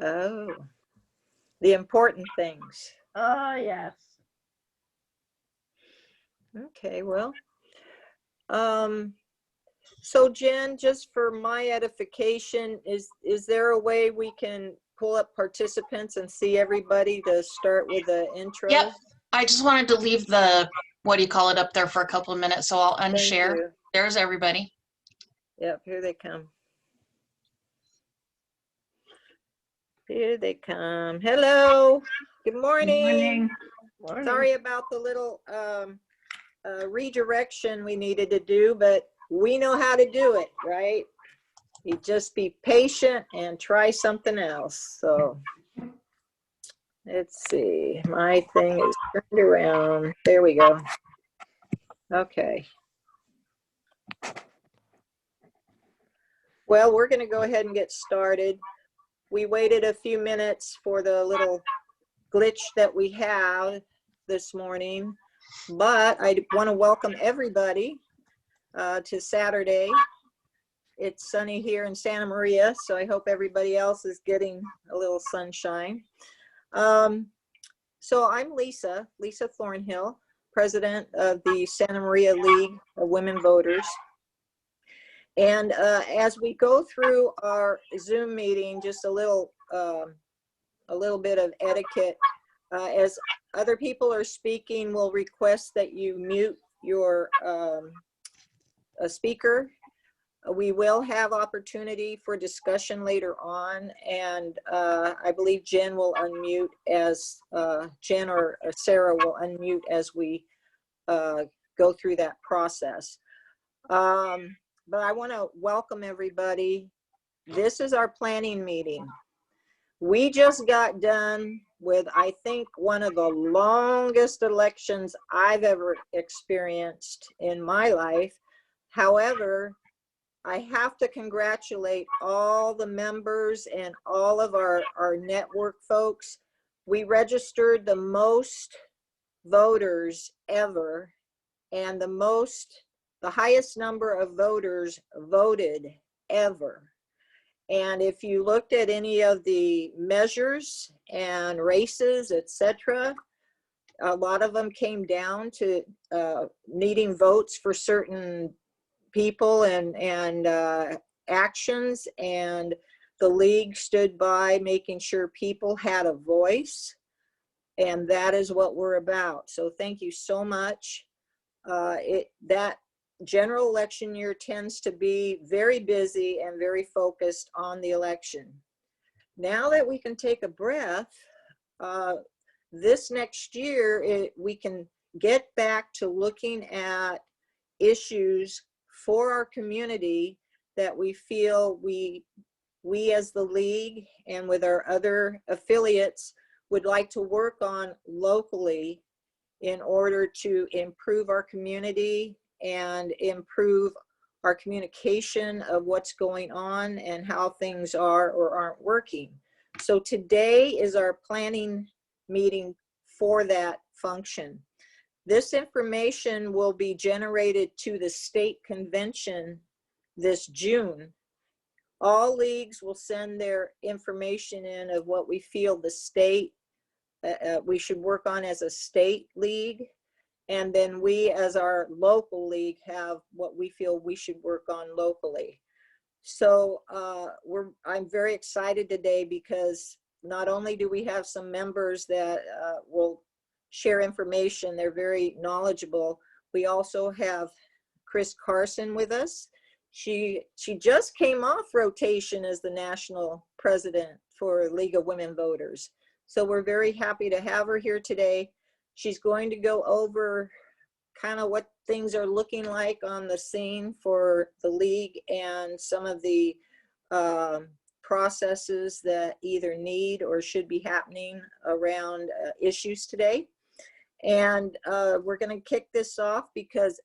Oh, the important things. Oh, yes. Okay, well, so Jen, just for my edification, is there a way we can pull up participants and see everybody to start with the intro? Yep. I just wanted to leave the, what do you call it, up there for a couple of minutes, so I'll Thank unshare. you. There's everybody. Yep, here they come. Here they come. Hello. Good morning. Morning. Sorry about the little redirection we needed to do, but we know how to do it, right? You just be patient and try something else. So let's see. My thing is turned around. There we go. Okay. Well, we're going to go ahead and get started. We waited a few minutes for the little glitch that we have this morning, but I want to welcome everybody to Saturday. It's sunny here in Santa Maria, so I hope everybody else is getting a little sunshine. So I'm Lisa Thornhill, president of the Santa Maria League of Women Voters. And as we go through our Zoom meeting, just a little bit of etiquette. As other people are speaking, we'll request that you mute your speaker. We will have opportunity for discussion later on, and I believe Jen will unmute as Jen or Sarah will unmute as we go through that process. But I want to welcome everybody. This is our planning meeting. We just got done with, I think, one of the longest elections I've ever experienced in my life. However, I have to congratulate all the members and all of our network folks. We registered the most voters ever, and the highest number of voters voted ever. And if you looked at any of the measures and races, etc., a lot of them came down to needing votes for certain people and actions, and the league stood by making sure people had a voice, and that is what we're about. So thank you so much. That general election year tends to be very busy and very focused on the election. Now that we can take a breath, this next year we can get back to looking at issues for our community that we feel we as the league and with our other affiliates would like to work on locally in order to improve our community and improve our communication of what's going on and how things are or aren't working. So today is our planning meeting for that function. This information will be generated to the state convention this June. All leagues will send their information in of what we feel the state we should work on as a state league, and then we as our local league have what we feel we should work on locally. So I'm very excited today because not only do we have some members that will share information, they're very knowledgeable. We also have Chris Carson with us. She just came off rotation as the national president for League of Women Voters. So we're very happy to have her here today. She's going to go over kind of what things are looking like on the scene for the league and some of the processes that either need or should be happening around issues today. And we're going to kick this off because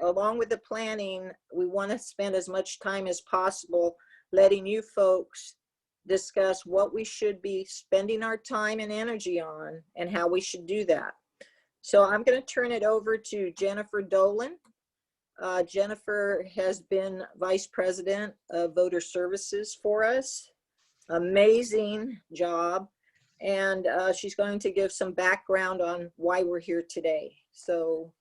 along with the planning, we want to spend as much time as possible letting you folks discuss what we should be spending our time and energy on and how we should do that. So I'm going to turn it over to Jennifer Dolan. Jennifer has been Vice President of Voter Services for us. amazing job. And she's going to give some background on why we're here today. So,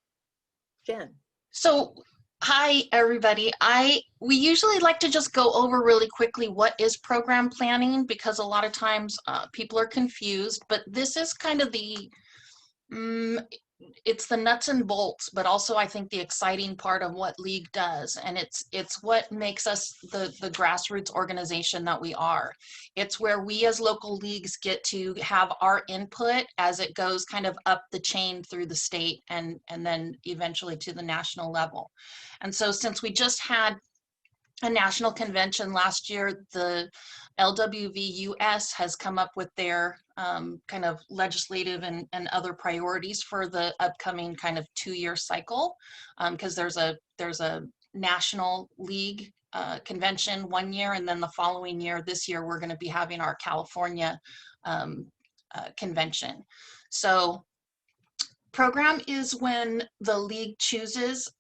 Jen. So, hi everybody. We usually like to just go over really quickly what is program planning, because a lot of times people are confused, but this is kind of the it's the nuts and bolts, but also I think the exciting part of what League does, and it's what makes us the grassroots organization that we are. It's where we as local leagues get to have our input as it goes kind of up the chain through the state and then eventually to the national level. And so since we just had a national convention last year, the LWVUS has come up with their kind of legislative and other priorities for the upcoming kind of 2-year cycle, because there's a national league convention 1 year, and then the following year, this year, we're going to be having our California convention. So program is when the league chooses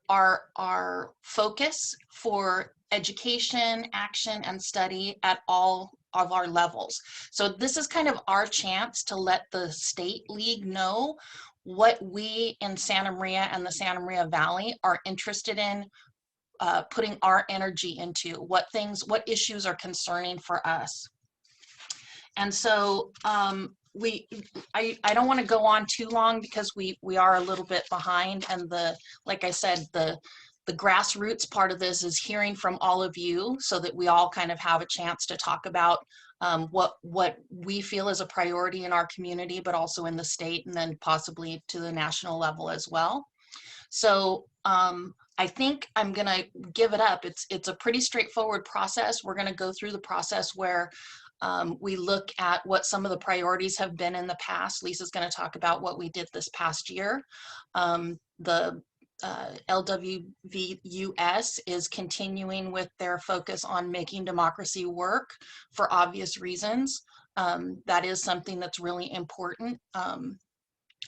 our focus for education, action, and study at all of our levels. So this is kind of our chance to let the state league know what we in Santa Maria and the Santa Maria Valley are interested in putting our energy into, what issues are concerning for us. And so I don't want to go on too long because we are a little bit behind, and like I said, the grassroots part of this is hearing from all of you so that we all kind of have a chance to talk about what we feel is a priority in our community, but also in the state and then possibly to the national level as well. So I think I'm gonna give it up. It's a pretty straightforward process. We're gonna go through the process where we look at what some of the priorities have been in the past. Lisa's going to talk about what we did this past year. The LWVUS is continuing with their focus on making democracy work for obvious reasons. That is something that's really important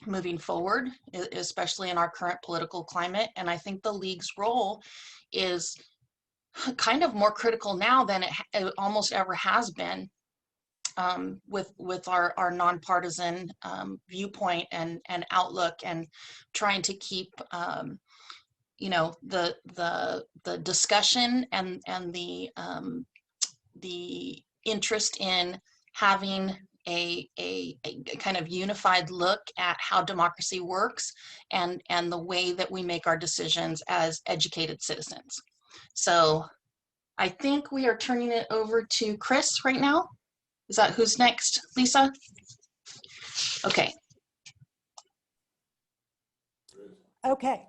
moving forward, especially in our current political climate. And I think the League's role is kind of more critical now than it almost ever has been. With our nonpartisan viewpoint and outlook, and trying to keep you know, the discussion and the interest in having a kind of unified look at how democracy works and the way that we make our decisions as educated citizens. So I think we are turning it over to Chris right now. Is that who's next, Lisa? Okay. Okay.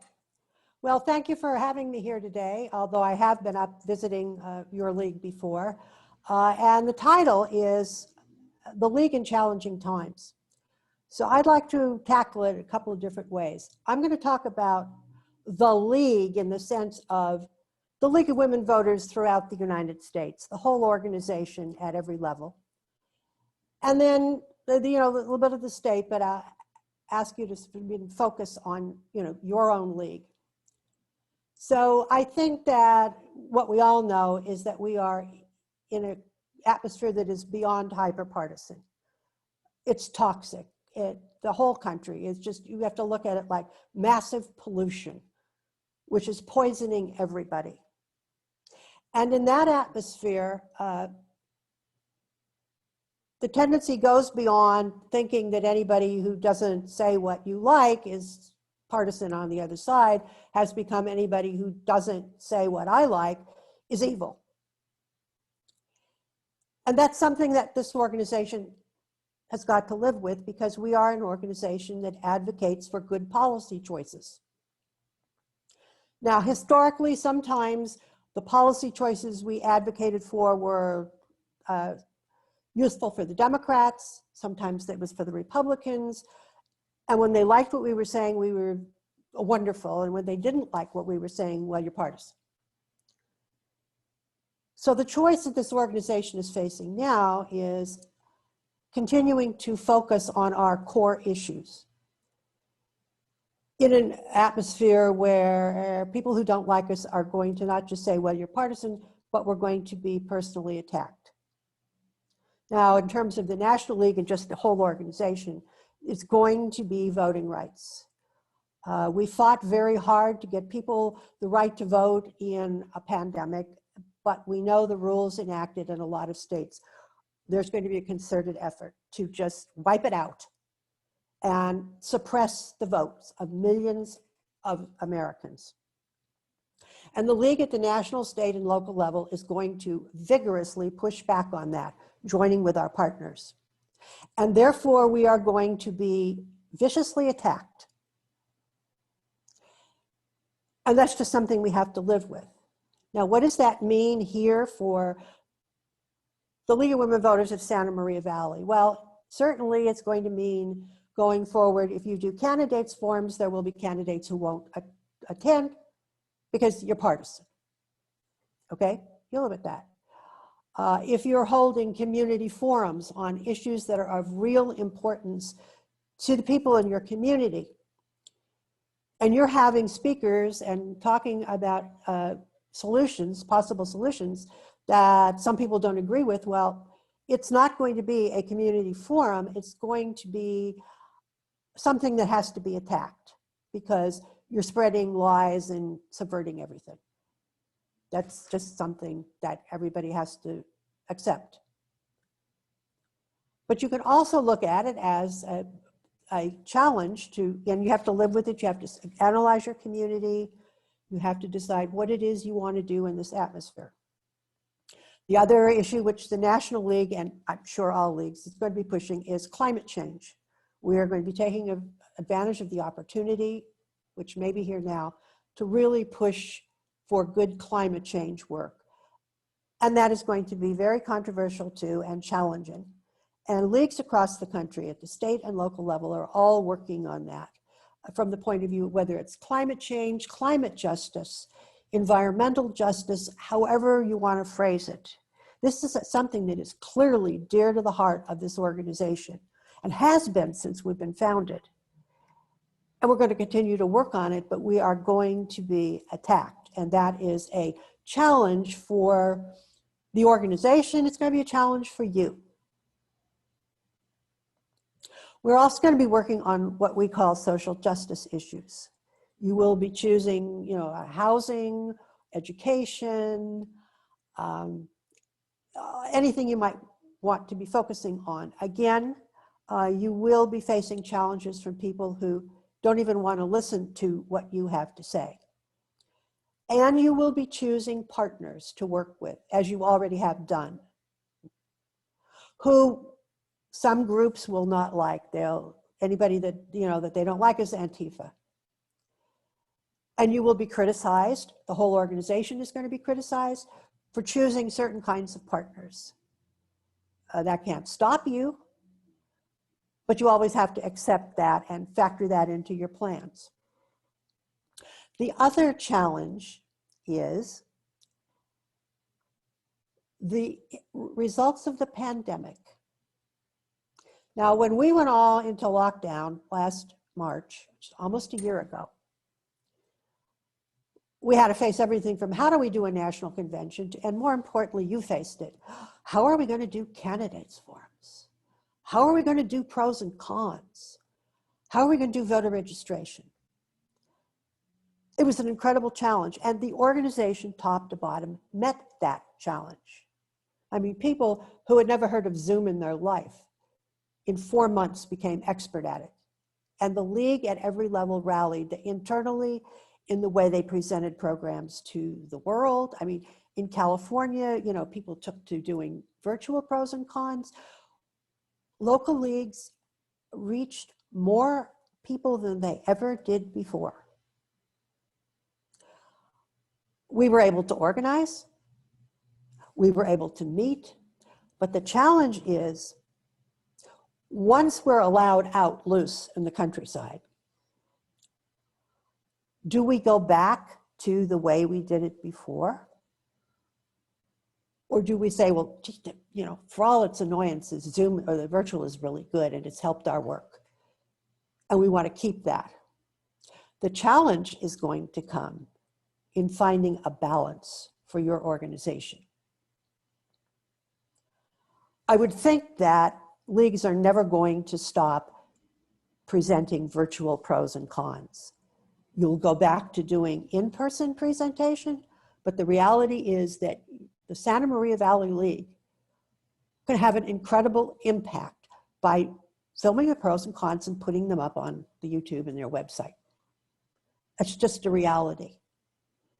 Well, thank you for having me here today, although I have been up visiting your league before. And the title is The League in Challenging Times. So I'd like to tackle it a couple of different ways. I'm going to talk about the league in the sense of the League of Women Voters throughout the United States, the whole organization at every level. And then, you know, a little bit of the state, but I ask you to focus on, you know, your own league. So I think that what we all know is that we are in an atmosphere that is beyond hyperpartisan. It's toxic. The whole country is just, you have to look at it like massive pollution, which is poisoning everybody. And in that atmosphere, the tendency goes beyond thinking that anybody who doesn't say what you like is partisan on the other side, has become anybody who doesn't say what I like is evil. And that's something that this organization has got to live with, because we are an organization that advocates for good policy choices. Now, historically, sometimes the policy choices we advocated for were useful for the Democrats, sometimes it was for the Republicans, and when they liked what we were saying, we were wonderful, and when they didn't like what we were saying, well, you're partisan. So the choice that this organization is facing now is continuing to focus on our core issues in an atmosphere where people who don't like us are going to not just say, well, you're partisan, but we're going to be personally attacked. Now, in terms of the National League and just the whole organization, it's going to be voting rights. We fought very hard to get people the right to vote in a pandemic, but we know the rules enacted in a lot of states. There's going to be a concerted effort to just wipe it out and suppress the votes of millions of Americans. And the League at the national, state, and local level is going to vigorously push back on that, joining with our partners. And therefore, we are going to be viciously attacked. And that's just something we have to live with. Now, what does that mean here for the League of Women Voters of Santa Maria Valley? Well, certainly it's going to mean going forward, if you do candidates forums, there will be candidates who won't attend because you're partisan. Okay, you'll live with that. If you're holding community forums on issues that are of real importance to the people in your community, and you're having speakers and talking about solutions, possible solutions that some people don't agree with, well, it's not going to be a community forum. It's going to be something that has to be attacked because you're spreading lies and subverting everything. That's just something that everybody has to accept. But you can also look at it as a challenge to, and you have to live with it. You have to analyze your community. You have to decide what it is you want to do in this atmosphere. The other issue which the National League, and I'm sure all leagues, is going to be pushing is climate change. We are going to be taking advantage of the opportunity, which may be here now, to really push for good climate change work. And that is going to be very controversial too and challenging. And leagues across the country at the state and local level are all working on that from the point of view of whether it's climate change, climate justice, environmental justice, however you want to phrase it. This is something that is clearly dear to the heart of this organization and has been since we've been founded. And we're going to continue to work on it, but we are going to be attacked. And that is a challenge for the organization. It's going to be a challenge for you. We're also going to be working on what we call social justice issues. You will be choosing, housing, education, anything you might want to be focusing on. Again, you will be facing challenges from people who don't even want to listen to what you have to say. And you will be choosing partners to work with, as you already have done, who some groups will not like. Anybody that, that they don't like is Antifa. And you will be criticized. The whole organization is going to be criticized for choosing certain kinds of partners. That can't stop you, but you always have to accept that and factor that into your plans. The other challenge is the results of the pandemic. Now, when we went all into lockdown last March, almost a year ago, we had to face everything from how do we do a national convention to, and more importantly, you faced it. How are we going to do candidates forums? How are we going to do pros and cons? How are we going to do voter registration? It was an incredible challenge, and the organization, top to bottom, met that challenge. I mean, people who had never heard of Zoom in their life, in 4 months became expert at it. And the league at every level rallied internally in the way they presented programs to the world. I mean, in California, people took to doing virtual pros and cons. Local leagues reached more people than they ever did before. We were able to organize, we were able to meet, but the challenge is, once we're allowed out loose in the countryside, do we go back to the way we did it before? Or do we say, well, for all its annoyances, Zoom or the virtual is really good and it's helped our work, and we want to keep that? The challenge is going to come in finding a balance for your organization. I would think that leagues are never going to stop presenting virtual pros and cons. You'll go back to doing in-person presentation, but the reality is that the Santa Maria Valley League can have an incredible impact by filming the pros and cons and putting them up on the YouTube and their website. It's just a reality.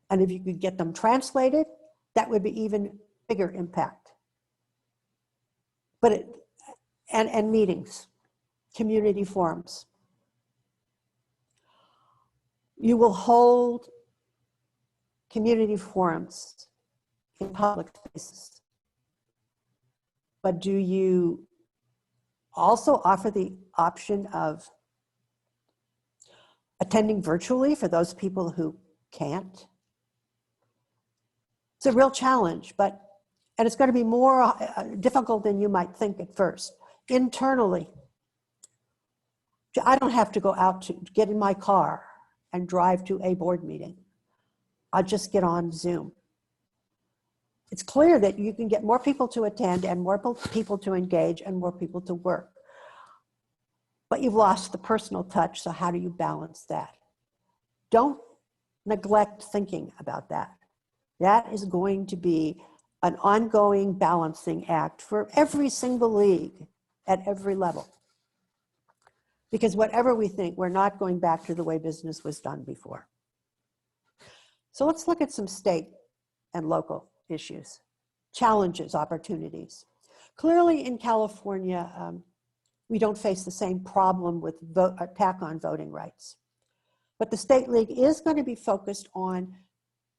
And if you could get them translated, that would be even bigger impact. But and meetings, community forums. You will hold community forums in public spaces. But do you also offer the option of attending virtually for those people who can't? It's a real challenge, and it's going to be more difficult than you might think at first. Internally, I don't have to go out to get in my car and drive to a board meeting. I'll just get on Zoom. It's clear that you can get more people to attend and more people to engage and more people to work. But you've lost the personal touch, so how do you balance that? Don't neglect thinking about that. That is going to be an ongoing balancing act for every single league at every level. Because whatever we think, we're not going back to the way business was done before. So let's look at some state and local issues, challenges, opportunities. Clearly in California, we don't face the same problem with attack on voting rights. But the State League is going to be focused on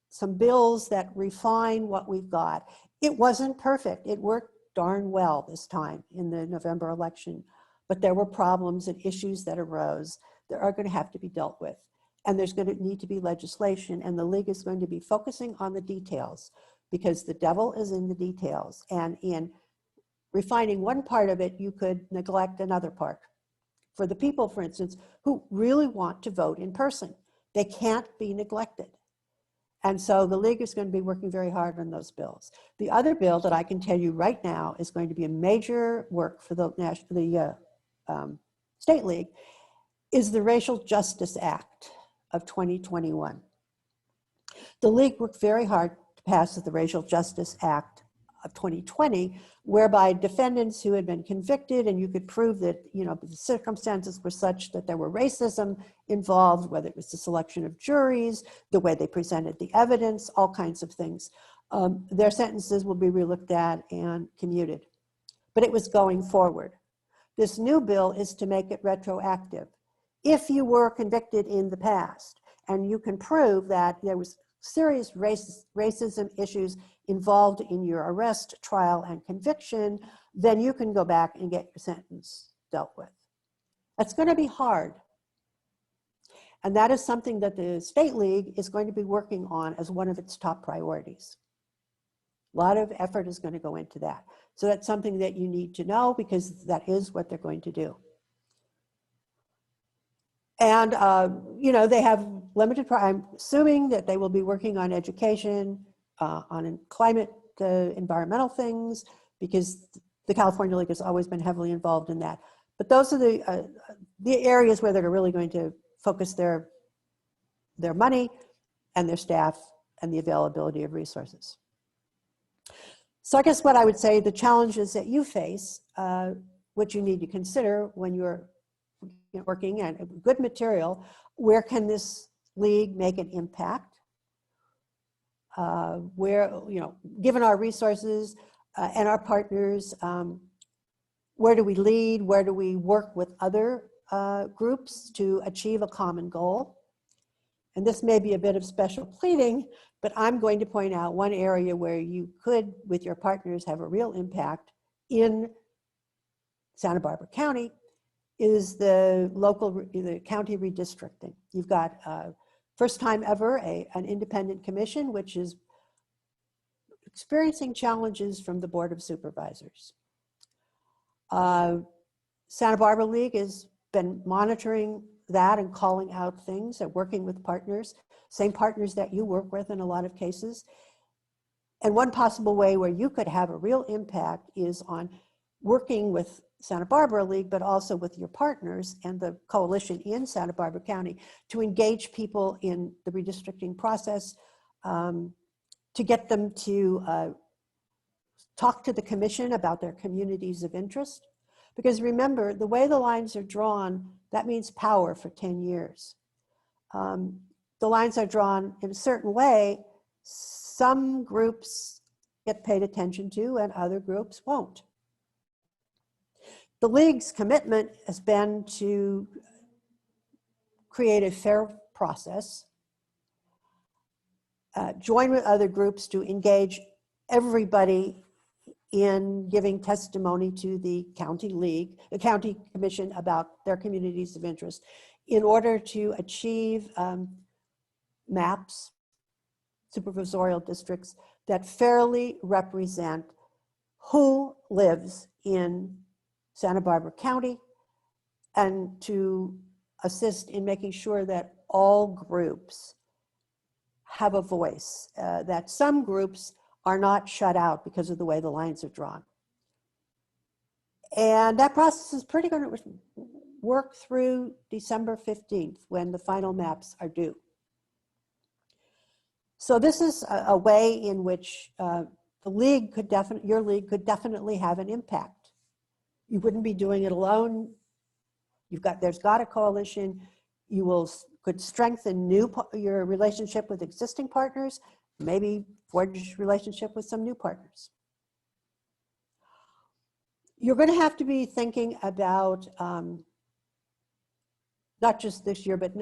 some bills that refine what we've got. It wasn't perfect. It worked darn well this time in the November election, but there were problems and issues that arose that are going to have to be dealt with. And there's going to need to be legislation, and the League is going to be focusing on the details because the devil is in the details. And in refining one part of it, you could neglect another part. For the people, for instance, who really want to vote in person, they can't be neglected. And so the League is going to be working very hard on those bills. The other bill that I can tell you right now is going to be a major work for the State League is the Racial Justice Act of 2021. The League worked very hard to pass the Racial Justice Act of 2020, whereby defendants who had been convicted and you could prove that, you know, the circumstances were such that there were racism involved, whether it was the selection of juries, the way they presented the evidence, all kinds of things. Their sentences will be relooked at and commuted. But it was going forward. This new bill is to make it retroactive. If you were convicted in the past and you can prove that there was serious racism issues involved in your arrest, trial, and conviction, then you can go back and get your sentence dealt with. That's going to be hard. And that is something that the State League is going to be working on as one of its top priorities. A lot of effort is going to go into that. So that's something that you need to know because that is what they're going to do. And, you know, they have limited, I'm assuming that they will be working on education, on climate, environmental things, because the California League has always been heavily involved in that. But those are the areas where they're really going to focus their money and their staff and the availability of resources. So I guess what I would say, the challenges that you face, what you need to consider when you're working on good material, where can this league make an impact? Where, you know, given our resources and our partners, where do we lead? Where do we work with other groups to achieve a common goal? And this may be a bit of special pleading, but I'm going to point out one area where you could, with your partners, have a real impact in Santa Barbara County is the county redistricting. You've got first time ever an independent commission, which is experiencing challenges from the Board of Supervisors. Santa Barbara League has been monitoring that and calling out things and working with partners, same partners that you work with in a lot of cases. And one possible way where you could have a real impact is on working with Santa Barbara League, but also with your partners and the coalition in Santa Barbara County to engage people in the redistricting process, to get them to talk to the commission about their communities of interest. Because remember, the way the lines are drawn, that means power for 10 years. The lines are drawn in a certain way. Some groups get paid attention to and other groups won't. The League's commitment has been to create a fair process, join with other groups to engage everybody in giving testimony to the county commission about their communities of interest in order to achieve maps, supervisorial districts that fairly represent who lives in Santa Barbara County, and to assist in making sure that all groups have a voice, that some groups are not shut out because of the way the lines are drawn. And that process is pretty going to work through December 15th when the final maps are due. So this is a way in which the league could your league could definitely have an impact. You wouldn't be doing it alone. There's got a coalition. You could strengthen your relationship with existing partners, maybe forge relationship with some new partners. You're going to have to be thinking about not just this year, but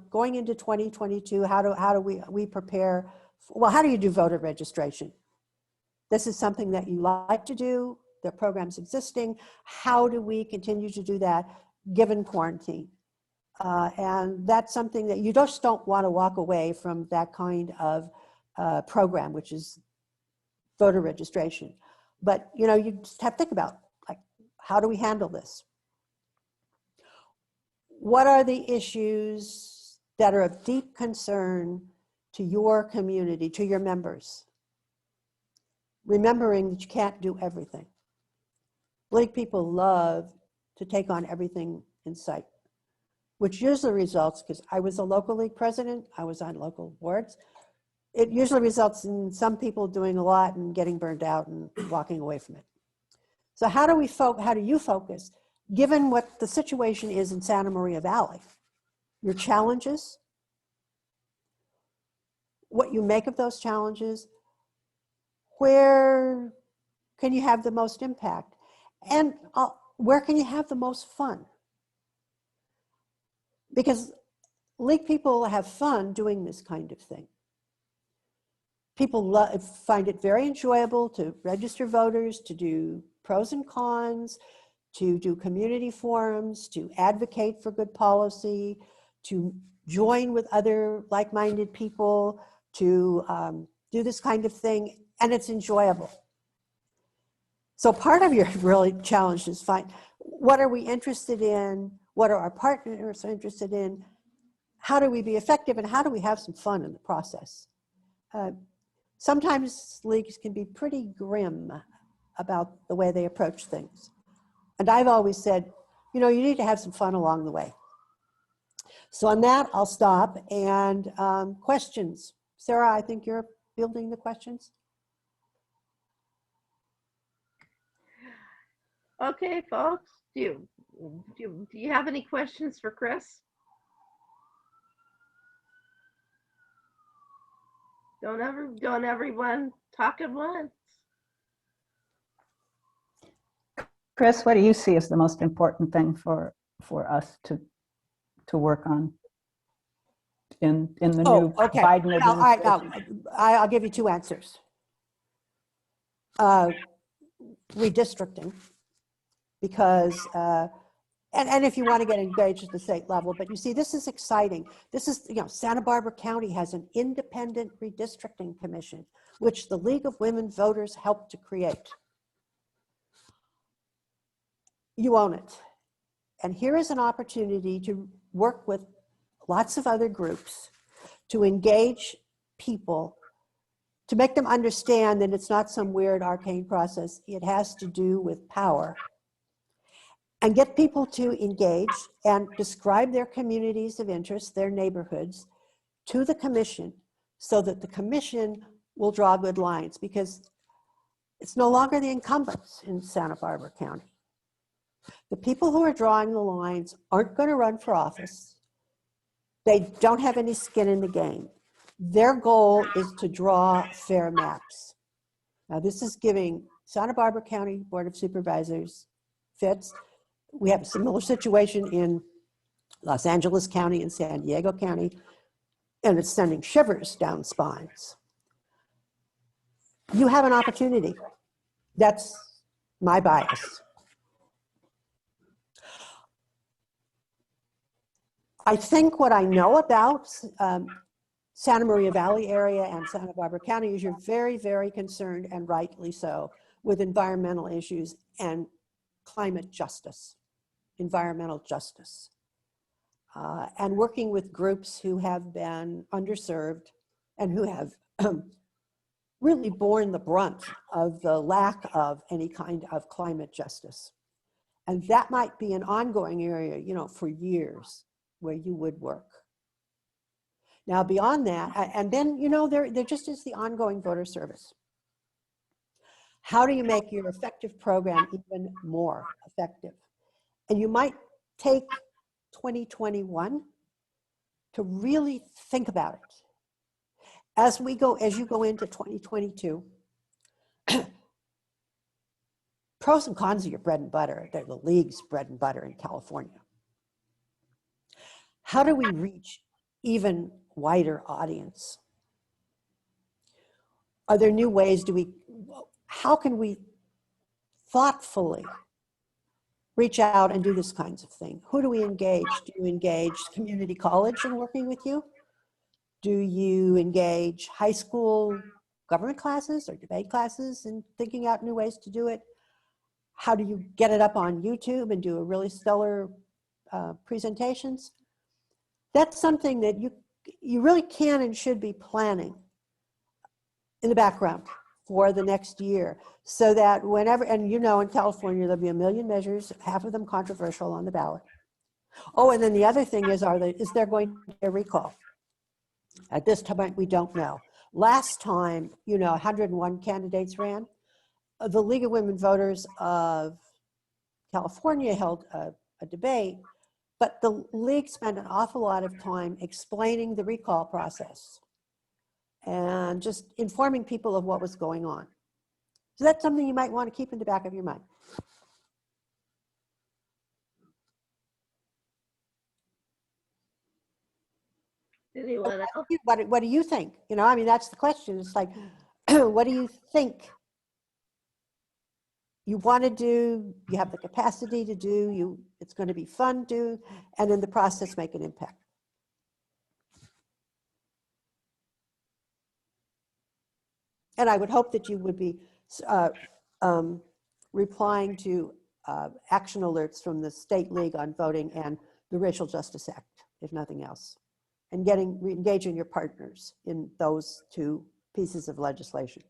going into 2022. How do we prepare? Well, how do you do voter registration? This is something that you like to do. There are programs existing. How do we continue to do that given quarantine? And that's something that you just don't want to walk away from, that kind of program, which is voter registration. But you just have to think about, like, how do we handle this? What are the issues that are of deep concern to your community, to your members? Remembering that you can't do everything. League people love to take on everything in sight, which usually results, because I was a local league president, I was on local boards, it usually results in some people doing a lot and getting burned out and walking away from it. So how do you focus, given what the situation is in Santa Maria Valley, your challenges, what you make of those challenges, where can you have the most impact, and where can you have the most fun? Because league people have fun doing this kind of thing. People find it very enjoyable to register voters, to do pros and cons, to do community forums, to advocate for good policy, to join with other like-minded people, to do this kind of thing, and it's enjoyable. So part of your really challenge is find, what are we interested in? What are our partners interested in? How do we be effective, and how do we have some fun in the process? Sometimes leagues can be pretty grim about the way they approach things. And I've always said, you need to have some fun along the way. So on that, I'll stop. And questions. Sarah, I think you're fielding the questions. Okay, folks, do you have any questions for Chris? Don't everyone talk at once. Chris, what do you see as the most important thing for us to work on in the new Biden administration? I'll give you two answers. Redistricting, because and if you want to get engaged at the state level, but you see, this is exciting. This is, Santa Barbara County has an independent redistricting commission, which the League of Women Voters helped to create. You own it. And here is an opportunity to work with lots of other groups to engage people to make them understand that it's not some weird arcane process. It has to do with power. And get people to engage and describe their communities of interest, their neighborhoods, to the commission, so that the commission will draw good lines, because it's no longer the incumbents in Santa Barbara County. The people who are drawing the lines aren't going to run for office. They don't have any skin in the game. Their goal is to draw fair maps. Now, this is giving Santa Barbara County Board of Supervisors fits. We have a similar situation in Los Angeles County and San Diego County, and it's sending shivers down spines. You have an opportunity. That's my bias. I think what I know about Santa Maria Valley area and Santa Barbara County is you're very, very concerned, and rightly so, with environmental issues and climate justice, environmental justice, and working with groups who have been underserved and who have really borne the brunt of the lack of any kind of climate justice. And that might be an ongoing area, you know, for years, where you would work. Now, beyond that, and then, you know, there just is the ongoing voter service. How do you make your effective program even more effective? And you might take 2021 to really think about it. As you go into 2022, pros and cons of your bread and butter. They're the league's bread and butter in California. How do we reach even wider audience? Are there new ways? How can we thoughtfully reach out and do this kinds of thing? Who do we engage? Do you engage community college in working with you? Do you engage high school government classes or debate classes in thinking out new ways to do it? How do you get it up on YouTube and do a really stellar presentations? That's something that you really can and should be planning in the background for the next year, so that whenever, and you know, in California, there'll be a million measures, half of them controversial, on the ballot. Oh, and then the other thing is, is there going to be a recall? At this time, we don't know. Last time, you know, 101 candidates ran. The League of Women Voters of California held a debate, but the league spent an awful lot of time explaining the recall process and just informing people of what was going on. So that's something you might want to keep in the back of your mind. Anyone else? What do you think? You know, I mean, that's the question. It's like, what do you think you want to do, you have the capacity to do, it's going to be fun to, and in the process make an impact? And I would hope that you would be replying to action alerts from the State League on Voting and the Racial Justice Act, if nothing else, and engaging your partners in those two pieces of legislation.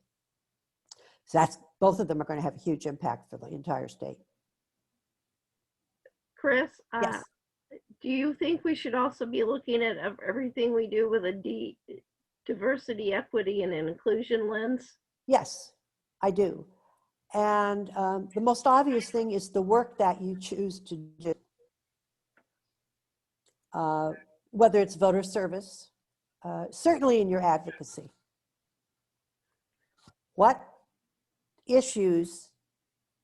So both of them are going to have a huge impact for the entire state. Chris, Yes. Do you think we should also be looking at everything we do with a diversity, equity, and inclusion lens? Yes, I do. And the most obvious thing is the work that you choose to do. Whether it's voter service, certainly in your advocacy. What issues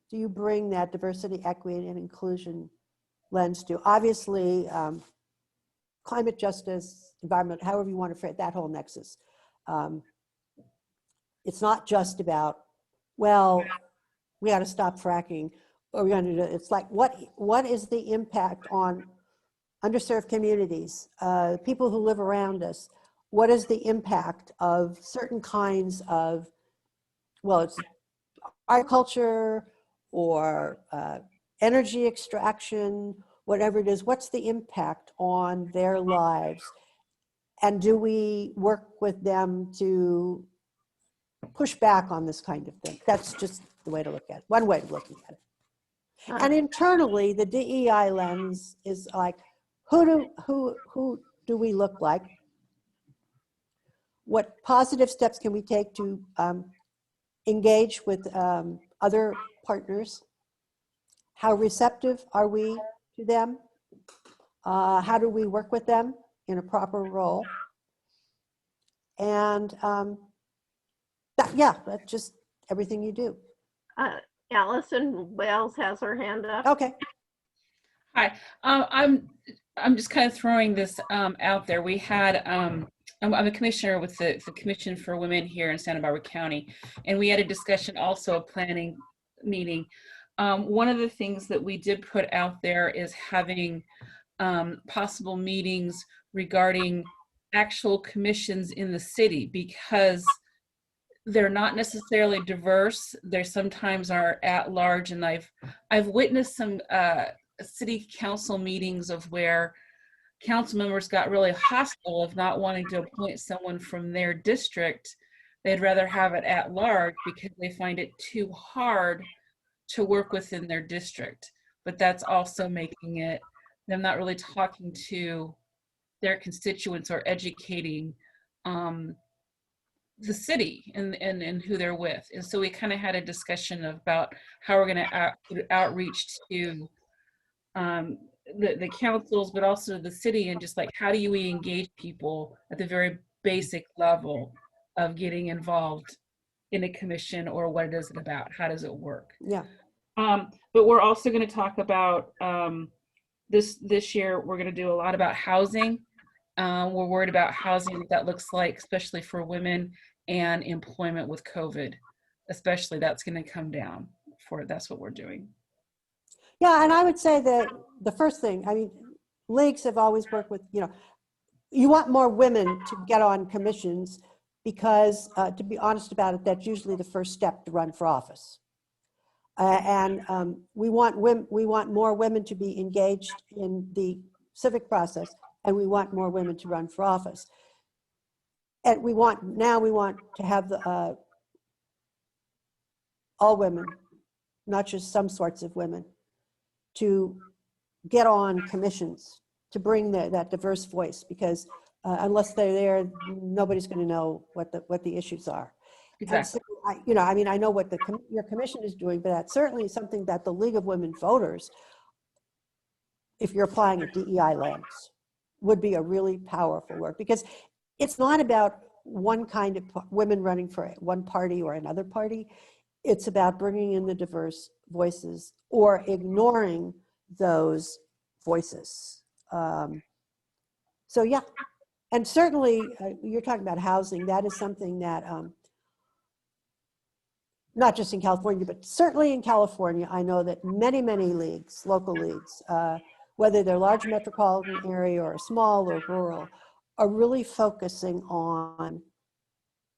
do you bring that diversity, equity, and inclusion lens to? Obviously, climate justice, environment, however you want to frame that whole nexus. It's not just about, well, we got to stop fracking, or we're going to do it. It's like, what is the impact on underserved communities, people who live around us? What is the impact of certain kinds of, well, it's agriculture or energy extraction, whatever it is, what's the impact on their lives? And do we work with them to push back on this kind of thing. That's just the way to look at it, one way of looking at it. And internally, the DEI lens is like, who do we look like? What positive steps can we take to engage with other partners? How receptive are we to them? How do we work with them in a proper role? And that's just everything you do. Allison Wells has her hand up. Okay. Hi, I'm just kind of throwing this out there. We had I'm a commissioner with the Commission for Women here in Santa Barbara County, and we had a discussion, also a planning meeting. One of the things that we did put out there is having possible meetings regarding actual commissions in the city, because they're not necessarily diverse. They sometimes are at large, and I've witnessed some city council meetings of where council members got really hostile of not wanting to appoint someone from their district. They'd rather have it at large because they find it too hard to work within their district. But that's also making it them not really talking to their constituents or educating the city and who they're with. And so we kind of had a discussion about how we're going to outreach to the councils, but also the city, and just like, how do we engage people at the very basic level of getting involved in a commission, or what is it about? How does it work? Yeah. But we're also going to talk about this year, we're going to do a lot about housing. We're worried about housing, what that looks like, especially for women, and employment with COVID, especially. That's going to come down that's what we're doing. Yeah, and I would say that the first thing, I mean, leagues have always worked with, you want more women to get on commissions because, to be honest about it, that's usually the first step to run for office. We want more women to be engaged in the civic process, and we want more women to run for office. And we want to have the all women, not just some sorts of women, to get on commissions, to bring that diverse voice, because unless they're there, nobody's going to know what the issues are. Exactly. And so, I know what your commission is doing, but that's certainly something that the League of Women Voters, if you're applying a DEI lens, would be a really powerful work, because it's not about one kind of women running for one party or another party. It's about bringing in the diverse voices or ignoring those voices. So yeah, and certainly you're talking about housing. That is something that, not just in California, but certainly in California, I know that many leagues, local leagues, whether they're large metropolitan area or small or rural, are really focusing on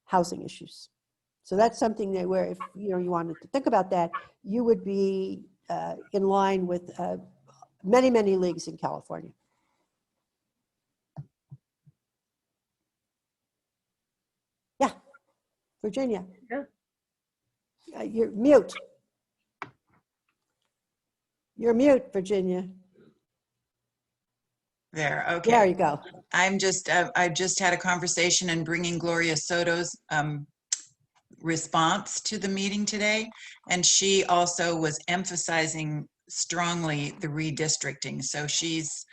housing issues. So that's something that where if you wanted to think about that, you would be in line with many leagues in California. Yeah, Virginia. Yeah. You're mute. You're mute, Virginia. There, okay. There you go. I just had a conversation and bringing Gloria Soto's response to the meeting today, and she also was emphasizing strongly the redistricting. So she's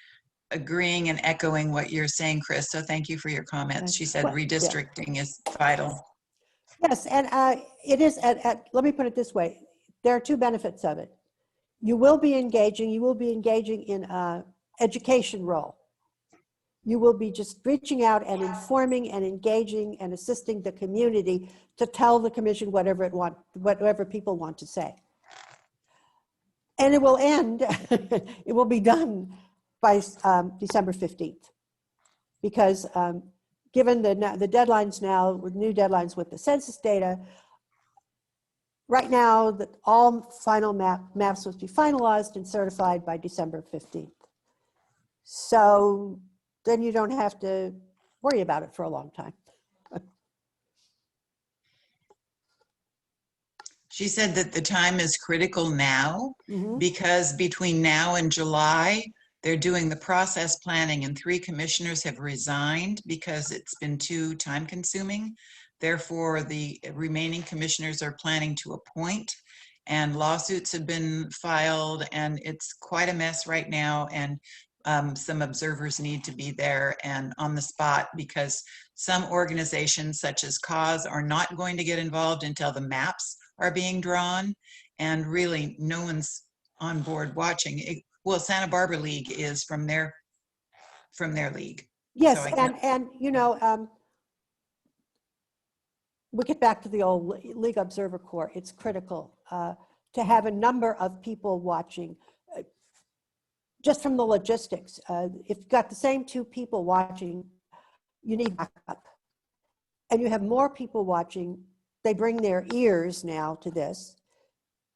agreeing and echoing what you're saying, Chris. So thank you for your comments. She said redistricting is vital. Yes, and it is, let me put it this way. There are two benefits of it. You will be engaging in an education role. You will be just reaching out and informing and engaging and assisting the community to tell the commission whatever people want to say. And it will end, it will be done by December 15th. Because given the deadlines now, with new deadlines with the census data, right now, all final maps will be finalized and certified by December 15th. So then you don't have to worry about it for a long time. She said that the time is critical now Mhm. because between now and July, they're doing the process planning and 3 commissioners have resigned because it's been too time consuming. Therefore, the remaining commissioners are planning to appoint, and lawsuits have been filed, and it's quite a mess right now. And some observers need to be there and on the spot because some organizations such as CAUSE are not going to get involved until the maps are being drawn, and really no one's on board watching it. Well, Santa Barbara League is from their league. Yes, So and you know, we get back to the old League Observer Corps. It's critical to have a number of people watching. Just from the logistics, if you've got the same 2 people watching, you need backup. And you have more people watching, they bring their ears now to this,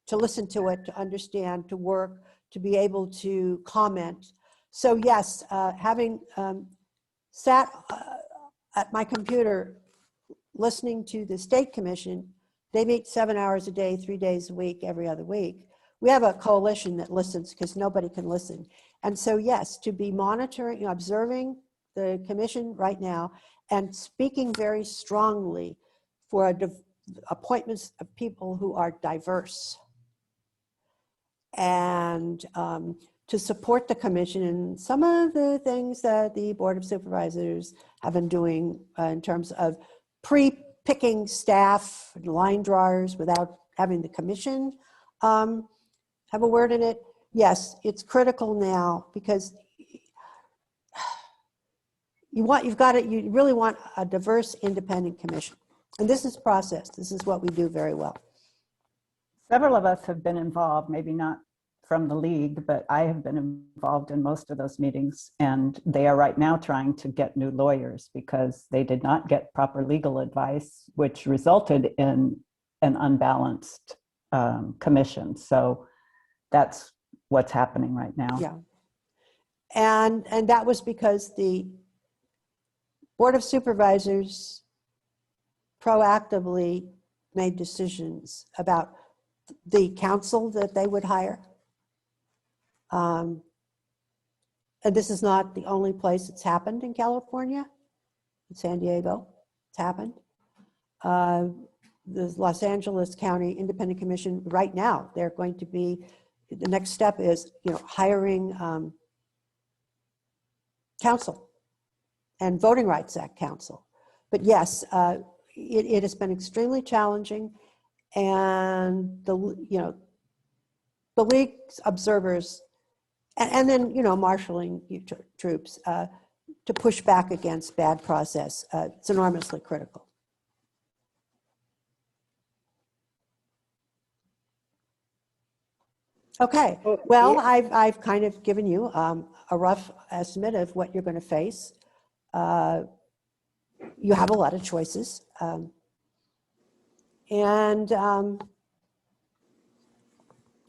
to listen to it, to understand, to work, to be able to comment. So yes, having sat at my computer listening to the State Commission, they meet 7 hours a day, 3 days a week, every other week. We have a coalition that listens because nobody can listen. And so yes, to be monitoring, observing the commission right now and speaking very strongly for appointments of people who are diverse and to support the commission in some of the things that the Board of Supervisors have been doing in terms of pre-picking staff and line drawers without having the commission have a word in it. Yes, it's critical now because you really want a diverse, independent commission. And this is process. This is what we do very well. Several of us have been involved, maybe not from the league, but I have been involved in most of those meetings, and they are right now trying to get new lawyers because they did not get proper legal advice, which resulted in an unbalanced commission. So that's what's happening right now. Yeah. And that was because the Board of Supervisors proactively made decisions about the counsel that they would hire. And this is not the only place it's happened in California. In San Diego, it's happened. The Los Angeles County Independent Commission right now, they're going to be, the next step is, hiring counsel and Voting Rights Act counsel. But yes, it has been extremely challenging, and the league's observers, and then marshaling troops to push back against bad process. It's enormously critical. Okay, well, I've kind of given you a rough estimate of what you're going to face. You have a lot of choices. And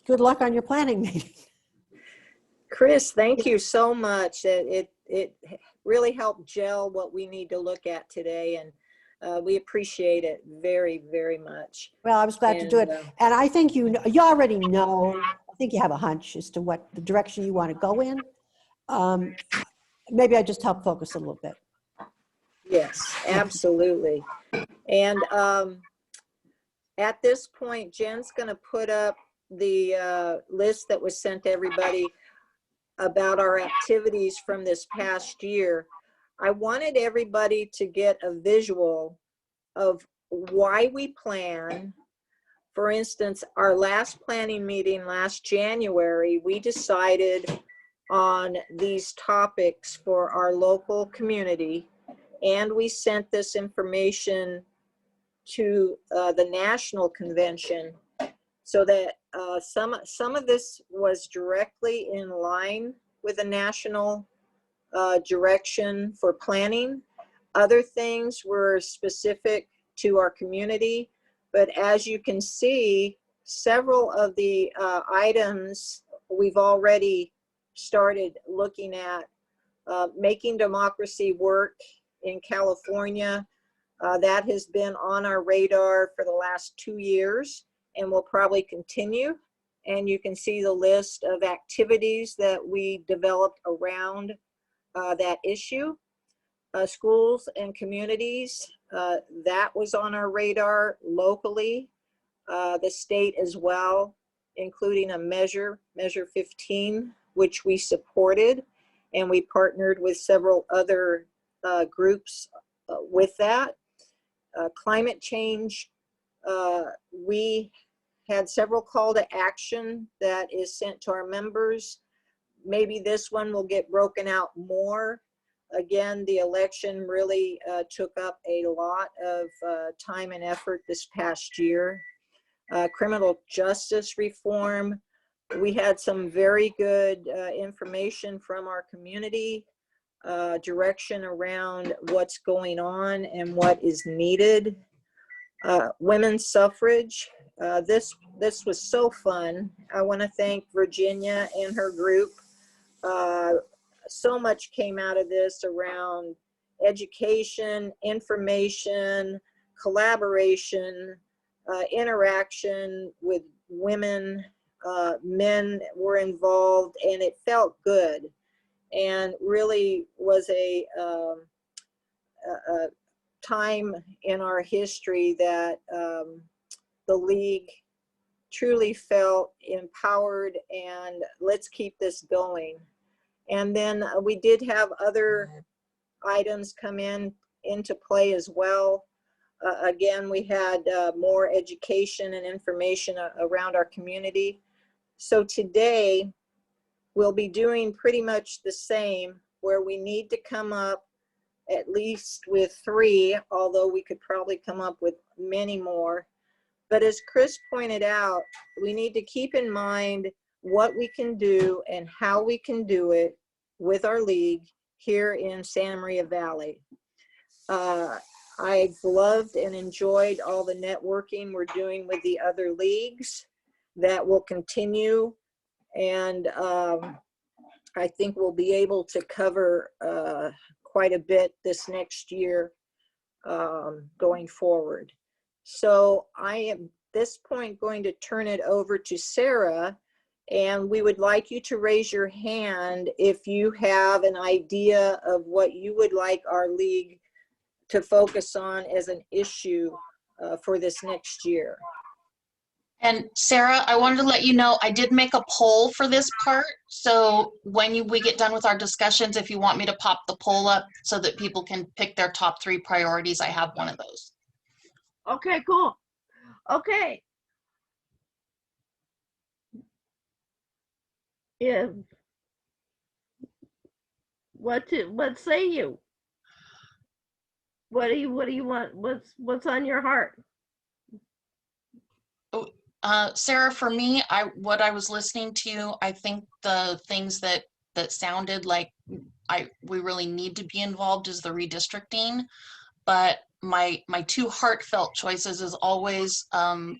good luck on your planning meeting. Chris, thank you so much. It really helped gel what we need to look at today, and we appreciate it very, very much. Well, I was glad to do it. And I think you already know, I think you have a hunch as to what the direction you want to go in. Maybe I just help focus a little bit. Yes, absolutely. And at this point, Jen's going to put up the list that was sent to everybody about our activities from this past year. I wanted everybody to get a visual of why we plan. For instance, our last planning meeting last January, we decided on these topics for our local community, and we sent this information to the national convention, so that some of this was directly in line with the national direction for planning. Other things were specific to our community, but as you can see, several of the items we've already started looking at. Making democracy work in California, that has been on our radar for the last 2 years, and will probably continue. And you can see the list of activities that we developed around that issue. Schools and communities, that was on our radar locally, the state as well, including a measure 15, which we supported, and we partnered with several other groups with that. Climate change, we had several call to action that is sent to our members. Maybe this one will get broken out more. Again, the election really took up a lot of time and effort this past year. Criminal justice reform, we had some very good information from our community, direction around what's going on and what is needed. Women's suffrage, this was so fun. I want to thank Virginia and her group. So much came out of this around education, information, collaboration, interaction with women, men were involved, and it felt good, and really was a time in our history that the League truly felt empowered, and let's keep this going. And then we did have other items come into play as well. Again, we had more education and information around our community. So today we'll be doing pretty much the same, where we need to come up at least with 3, although we could probably come up with many more. But as Chris pointed out, we need to keep in mind what we can do and how we can do it with our league here in Santa Maria Valley. I've loved and enjoyed all the networking we're doing with the other leagues. That will continue, and I think we'll be able to cover quite a bit this next year going forward. So I am at this point going to turn it over to Sarah, and we would like you to raise your hand if you have an idea of what you would like our league to focus on as an issue for this next year. And Sarah, I wanted to let you know, I did make a poll for this part. So when we get done with our discussions, if you want me to pop the poll up so that people can pick their top 3 priorities, I have one of those. Okay, cool. Okay. Yeah. What say you? What do you want? What's on your heart? Sarah, for me, what I was listening to, I think the things that sounded like we really need to be involved is the redistricting. But my 2 heartfelt choices is always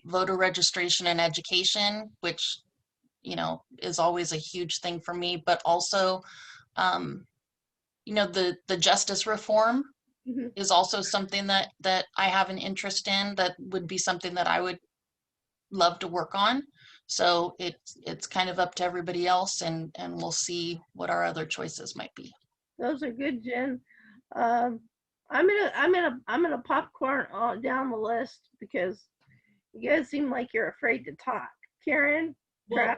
voter registration and education, which, you know, is always a huge thing for me. But also, you know, the justice reform is also something that I have an interest in. That would be something that I would love to work on. So it's kind of up to everybody else, and we'll see what our other choices might be. Those are good, Jen. I'm gonna popcorn down the list because you guys seem like you're afraid to talk. Karen, Well,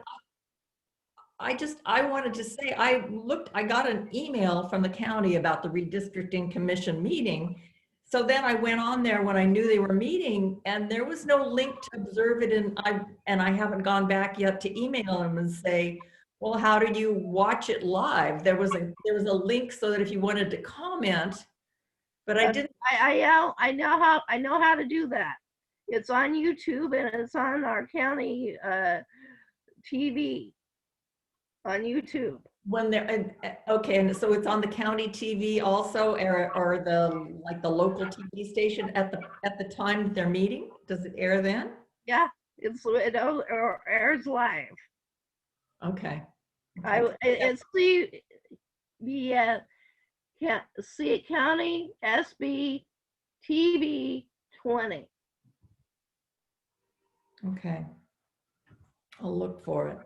I wanted to say, I got an email from the county about the redistricting commission meeting. So then I went on there when I knew they were meeting, and there was no link to observe it. And I haven't gone back yet to email them and say, well, how do you watch it live? There was a link so that if you wanted to comment, but I didn't. I know how to do that. It's on YouTube and it's on our county TV on YouTube. When they're okay, and so it's on the county TV also, or the local TV station at the time that they're meeting. Does it air then? Yeah, it airs live. Okay. It's the County SB TV 20. Okay. I'll look for it.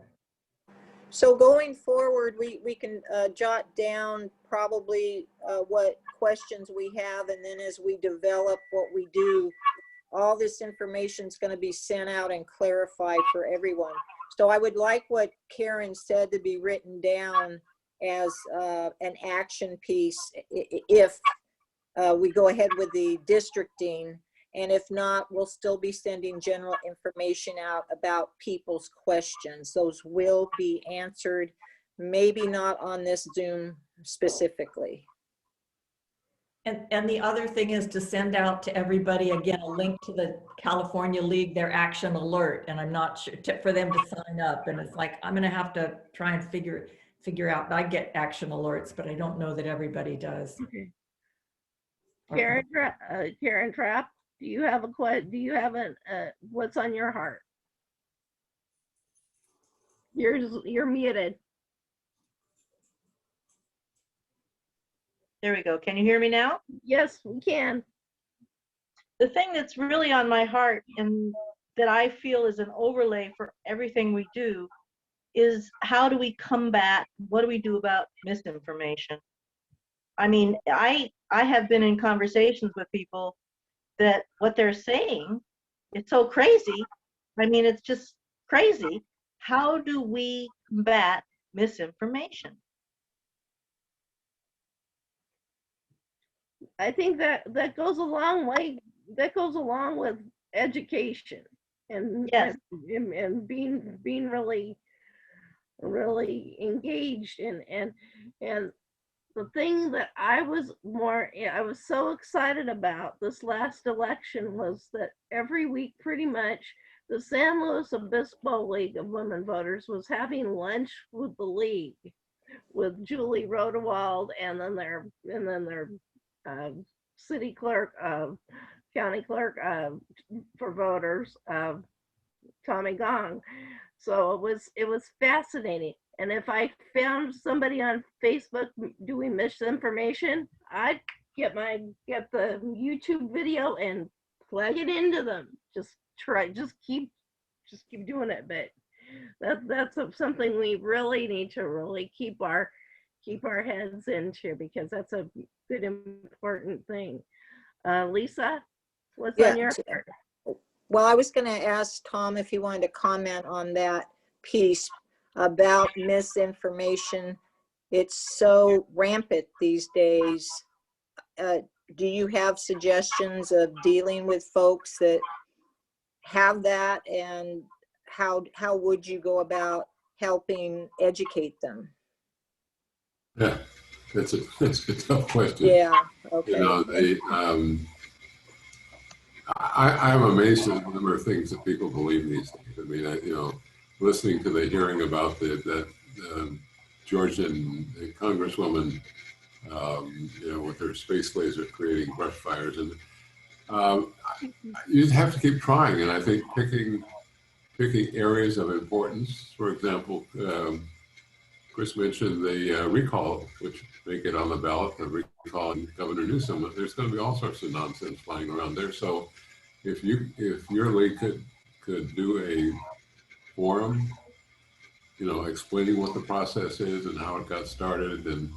So going forward, we can jot down probably what questions we have, and then as we develop what we do, all this information is going to be sent out and clarified for everyone. So I would like what Karen said to be written down as an action piece if we go ahead with the districting. And if not, we'll still be sending general information out about people's questions. Those will be answered, maybe not on this Zoom specifically. And the other thing is to send out to everybody, again, a link to the California League, their action alert. And I'm not sure for them to sign up. And it's like, I'm going to have to try and figure out. I get action alerts, but I don't know that everybody does. Okay. Karen Trapp, do you have what's on your heart? You're muted. There we go. Can you hear me now? Yes, we can. The thing that's really on my heart and that I feel is an overlay for everything we do is how do we combat, what do we do about misinformation? I mean, I have been in conversations with people that what they're saying, it's so crazy. I mean, it's just crazy. How do we combat misinformation? I think that goes a long way. That goes along with education and Yes. and being really engaged and the thing that I was so excited about this last election was that every week pretty much the San Luis Obispo League of Women Voters was having lunch with the league, with Julie Rodewald and then their city clerk, county clerk for voters, Tommy Gong. So it was fascinating. And if I found somebody on Facebook doing misinformation, I'd get the YouTube video and plug it into them. Just keep doing it. But that's something we really need to really keep our heads into, because that's a good important thing. Lisa, what's on your heart? Well, I was going to ask Tom if he wanted to comment on that piece about misinformation. It's so rampant these days. Do you have suggestions of dealing with folks that have that, and how would you go about helping educate them? Yeah, that's a tough question. Yeah, okay. You know, I'm amazed at the number of things that people believe these days. I mean, you know, listening to the hearing about that Georgian congresswoman, you know, with her space laser creating brush fires, and you have to keep trying. And I think picking areas of importance. For example, Chris mentioned the recall, which may get on the ballot, the recall in Governor Newsom. There's going to be all sorts of nonsense flying around there. So if your league could do a forum, you know, explaining what the process is and how it got started, and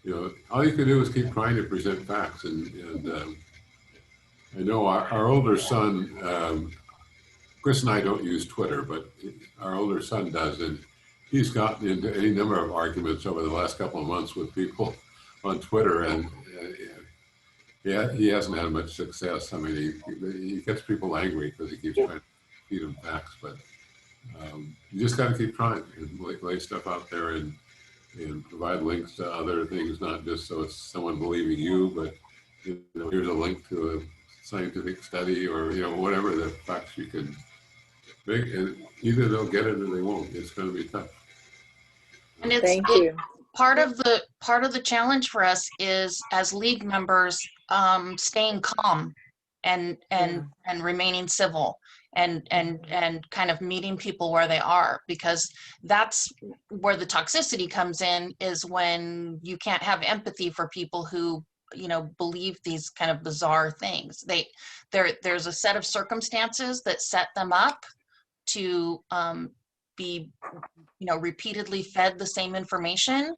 you know, all you can do is keep trying to present facts. And I know our older son, Chris and I don't use Twitter, but our older son does, and he's gotten into any number of arguments over the last couple of months with people on Twitter, and he hasn't had much success. I mean, he gets people angry because he keeps trying to feed them facts, but you just got to keep trying and lay stuff out there and provide links to other things, not just so it's someone believing you, but you know, here's a link to a scientific study, or you know, whatever the facts you can make, and either they'll get it or they won't. It's going to be tough. And it's Thank you. part of the challenge for us is, as league members, staying calm and remaining civil and kind of meeting people where they are, because that's where the toxicity comes in, is when you can't have empathy for people who, you know, believe these kind of bizarre things. There's a set of circumstances that set them up to be, repeatedly fed the same information.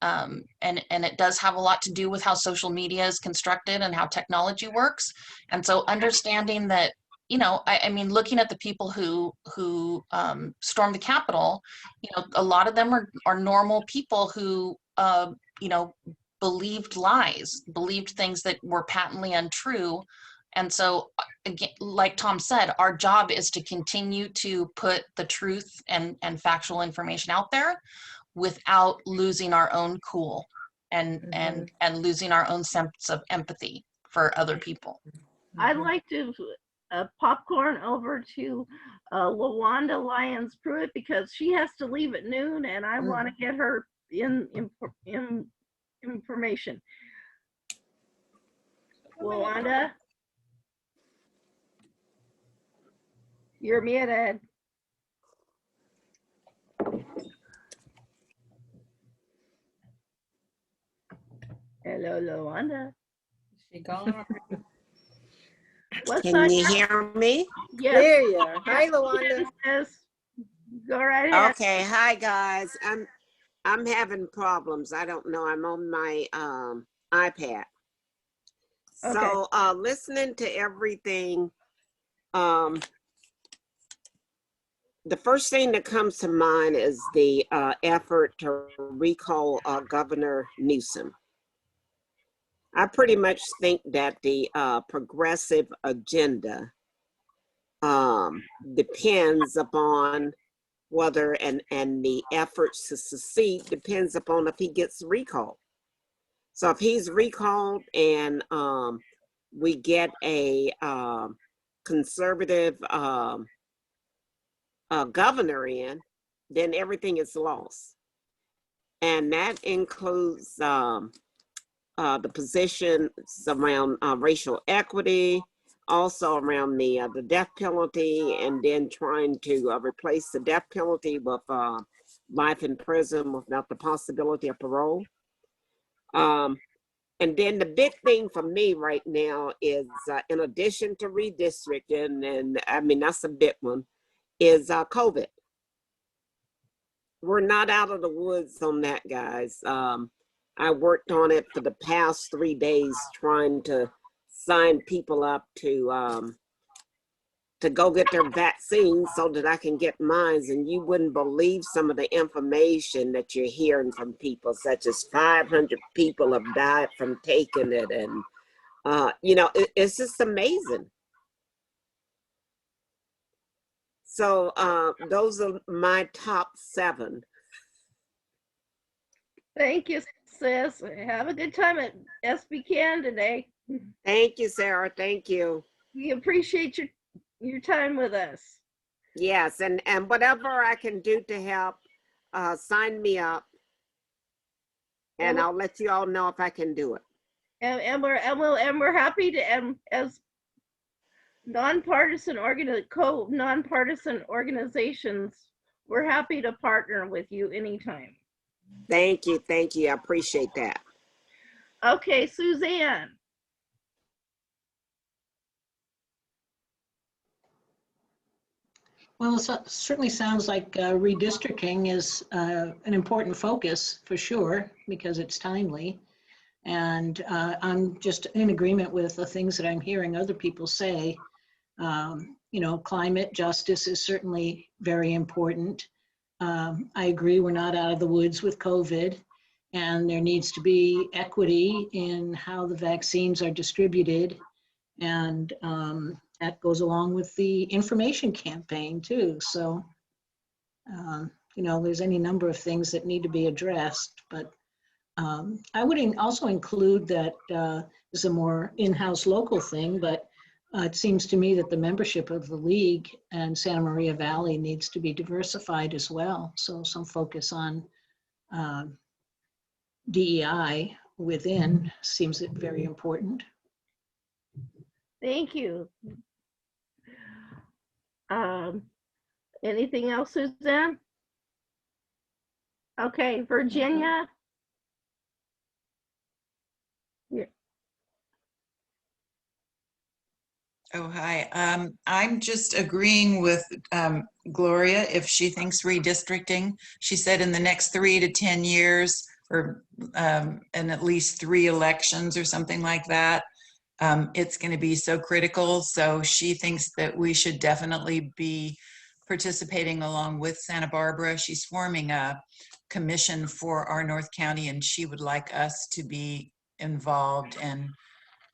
And it does have a lot to do with how social media is constructed and how technology works. And so understanding that, I mean, looking at the people who stormed the Capitol, a lot of them are normal people who, believed lies, believed things that were patently untrue. And so, again, like Tom said, our job is to continue to put the truth and factual information out there without losing our own cool and losing our own sense of empathy for other people. I'd like to popcorn over to LaWanda Lyons Pruitt because she has to leave at noon, and I want to get her in information. LaWanda, you're muted. Hello, LaWanda. She gone. Can you hear me? Yes. There you are. Hi, LaWanda. Yes. Go right ahead. Okay. Hi, guys. I'm having problems. I don't know. I'm on my iPad. So listening to everything, the first thing that comes to mind is the effort to recall Governor Newsom. I pretty much think that the progressive agenda depends upon whether and the efforts to succeed depends upon if he gets recalled. So if he's recalled and we get a conservative governor in, then everything is lost. And that includes the positions around racial equity, also around the death penalty, and then trying to replace the death penalty with life in prison without the possibility of parole. And then the big thing for me right now is, in addition to redistricting, and I mean, that's a big one, is COVID. We're not out of the woods on that, guys. I worked on it for the past 3 days trying to sign people up to go get their vaccines so that I can get mine. And you wouldn't believe some of the information that you're hearing from people, such as 500 people have died from taking it. And, it's just amazing. So those are my top 7. Thank you, sis. Have a good time at SBCAN today. Thank you, Sarah. Thank you. We appreciate your time with us. Yes, and whatever I can do to help, sign me up, and I'll let you all know if I can do it. And we're happy to, as nonpartisan organizations, we're happy to partner with you anytime. Thank you. Thank you. I appreciate that. Okay, Suzanne. Well, it certainly sounds like redistricting is an important focus for sure, because it's timely. And I'm just in agreement with the things that I'm hearing other people say. Climate justice is certainly very important. I agree, we're not out of the woods with COVID, and there needs to be equity in how the vaccines are distributed. And that goes along with the information campaign too. So, there's any number of things that need to be addressed, but I would also include that this is a more in-house local thing, but it seems to me that the membership of the League and Santa Maria Valley needs to be diversified as well. So some focus on DEI within seems very important. Thank you. Anything else, Suzanne? Okay, Virginia. Yeah. Oh, hi. I'm just agreeing with Gloria if she thinks redistricting. She said in the next 3 to 10 years, or in at least 3 elections or something like that, it's going to be so critical. So she thinks that we should definitely be participating along with Santa Barbara. She's forming a commission for our North County, and she would like us to be involved and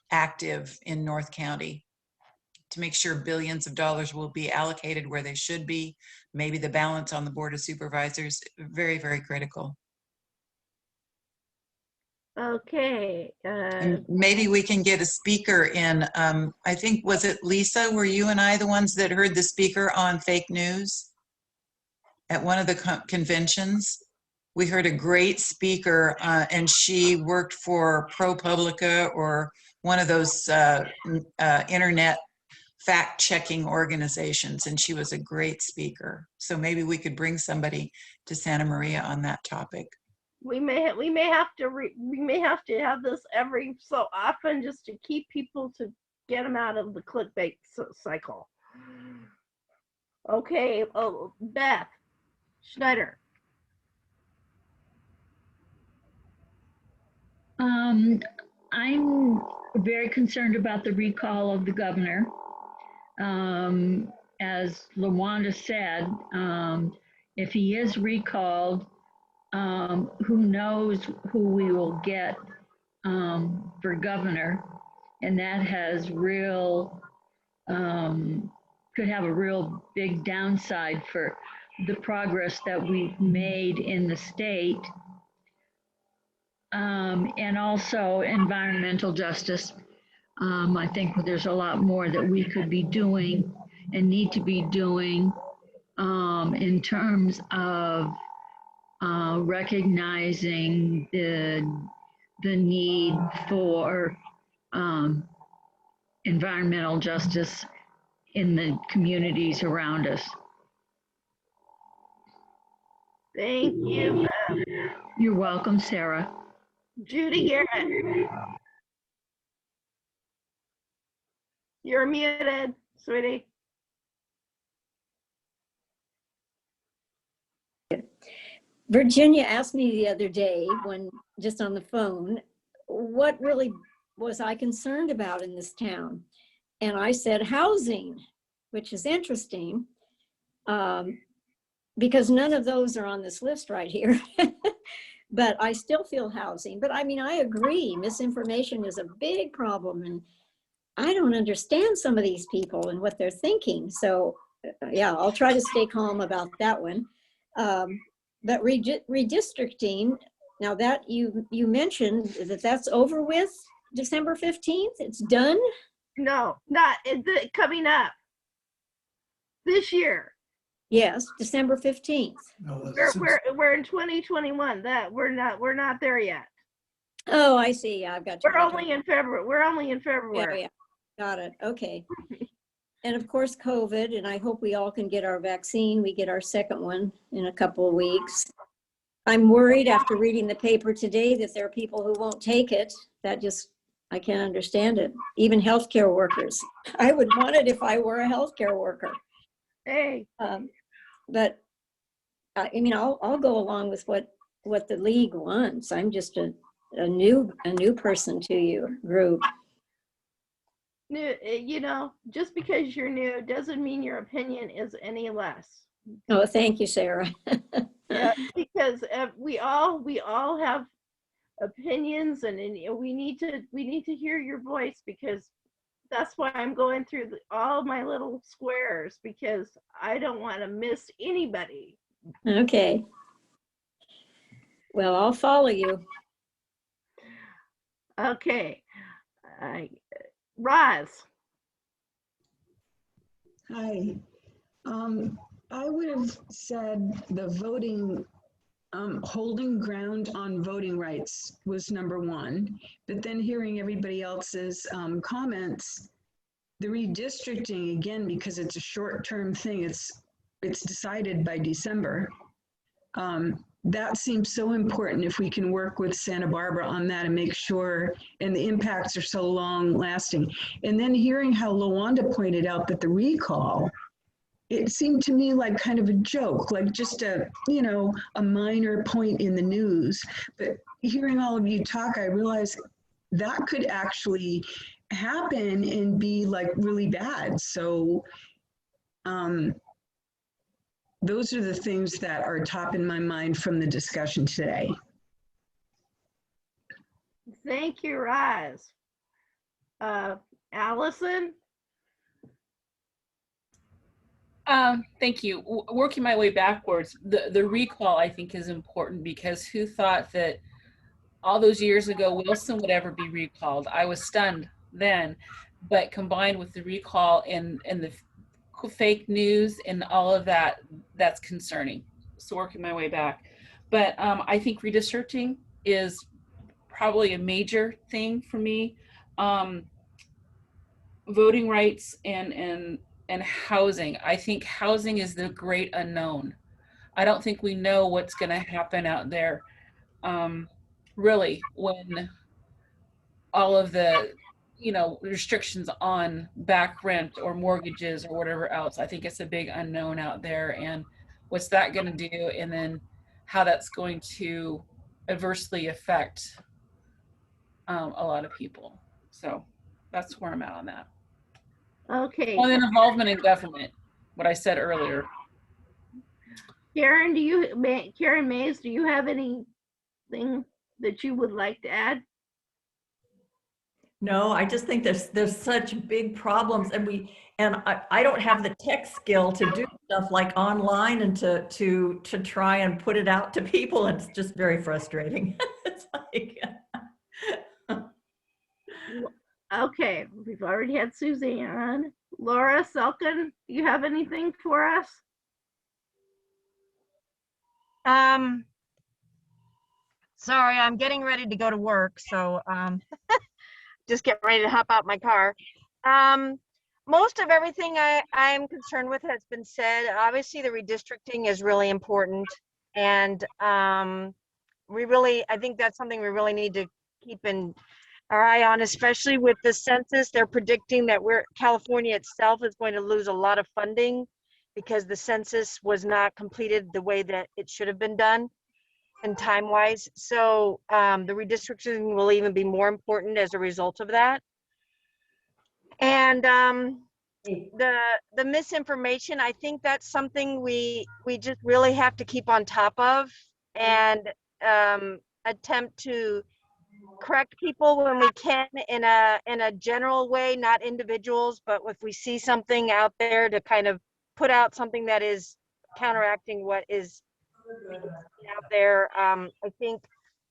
active in North County to make sure billions of dollars will be allocated where they should be. Maybe the balance on the Board of Supervisors, very, very critical. Okay. And maybe we can get a speaker in. I think, was it Lisa, were you and I the ones that heard the speaker on fake news at one of the conventions? We heard a great speaker, and she worked for ProPublica or one of those internet fact-checking organizations, and she was a great speaker. So maybe we could bring somebody to Santa Maria on that topic. We may have to have this every so often just to keep people, to get them out of the clickbait cycle. Okay. Oh, Beth Schneider. I'm very concerned about the recall of the governor. As LaWanda said, if he is recalled, who knows who we will get for governor, and that has could have a real big downside for the progress that we've made in the state. And also environmental justice. I think there's a lot more that we could be doing and need to be doing in terms of recognizing the need for environmental justice in the communities around us. Thank you. You're welcome, Sarah. Judy Garrett. You're muted, sweetie. Virginia asked me the other day, when just on the phone, what really was I concerned about in this town? And I said housing, which is interesting, because none of those are on this list right here. But I still feel housing. But I mean, I agree, misinformation is a big problem, and I don't understand some of these people and what they're thinking. So yeah, I'll try to stay calm about that one. But redistricting, now that you mentioned that's over with December 15th, it's done? No, not coming up this year. Yes, December 15th. No, We're in 2021. That we're not there yet. Oh, I see. I've got you. We're only in February. We're only in February. Yeah, got it. Okay. And of course, COVID, and I hope we all can get our vaccine. We get our second one in a couple of weeks. I'm worried after reading the paper today that there are people who won't take it. I can't understand it. Even healthcare workers. I would want it if I were a healthcare worker. Hey. But I mean, I'll go along with what the league wants. I'm just a new person to your group. New, just because you're new doesn't mean your opinion is any less. Oh, thank you, Sarah. Yeah, because we all have opinions, and we need to hear your voice, because that's why I'm going through all my little squares, because I don't want to miss anybody. Okay. Well, I'll follow you. Okay. Roz. Hi. I would have said the voting, holding ground on voting rights was number one, but then hearing everybody else's comments, the redistricting, again, because it's a short-term thing, it's decided by December. that seems so important if we can work with Santa Barbara on that and make sure, and the impacts are so long lasting. And then hearing how Lawanda pointed out that the recall, it seemed to me like kind of a joke, like just a, you know, a minor point in the news. But hearing all of you talk, I realized that could actually happen and be like really bad. So those are the things that are top in my mind from the discussion today. Thank you, Roz. Allison? Thank you. Working my way backwards, the recall I think is important, because who thought that all those years ago Wilson would ever be recalled? I was stunned then, but combined with the recall and the fake news and all of that, that's concerning. So working my way back. But I think redistricting is probably a major thing for me. Voting rights and housing. I think housing is the great unknown. I don't think we know what's going to happen out there, really, when all of the, you know, restrictions on back rent or mortgages or whatever else. I think it's a big unknown out there, and what's that going to do, and then how that's going to adversely affect a lot of people. So that's where I'm at on that. Okay. Well, and involvement in government, what I said earlier. Karen, Karen Mays, do you have anything that you would like to add? No, I just think there's such big problems, and I don't have the tech skill to do stuff like online and to try and put it out to people. It's just very frustrating. It's like okay, we've already had Suzanne. Laura Selkin, do you have anything for us? Sorry, I'm getting ready to go to work, so just get ready to hop out my car. Most of everything I'm concerned with has been said. Obviously, the redistricting is really important, and I think that's something we really need to keep our eye on, especially with the census. They're predicting that California itself is going to lose a lot of funding because the census was not completed the way that it should have been done and time-wise. So the redistricting will even be more important as a result of that. And the misinformation, I think that's something we just really have to keep on top of and attempt to correct people when we can in a general way, not individuals, but if we see something out there, to kind of put out something that is counteracting what is out there. I think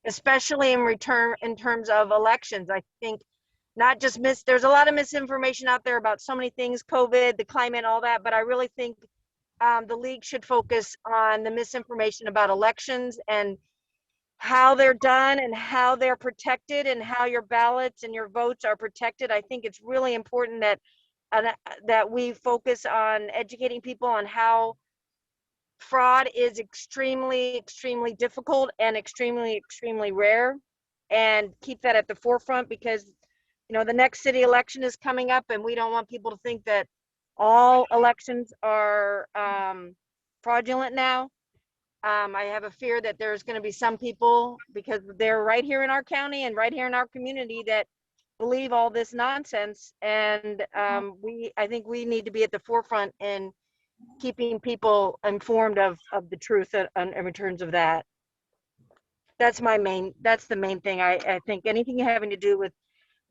especially in terms of elections, I think not just there's a lot of misinformation out there about so many things, COVID, the climate, all that, but I really think the league should focus on the misinformation about elections and how they're done and how they're protected and how your ballots and your votes are protected. I think it's really important that we focus on educating people on how fraud is extremely, extremely difficult and extremely, extremely rare, and keep that at the forefront, because, you know, the next city election is coming up and we don't want people to think that all elections are fraudulent now. I have a fear that there's going to be some people, because they're right here in our county and right here in our community, that believe all this nonsense. And I think we need to be at the forefront in keeping people informed of the truth in terms of that. That's the main thing. I think anything having to do with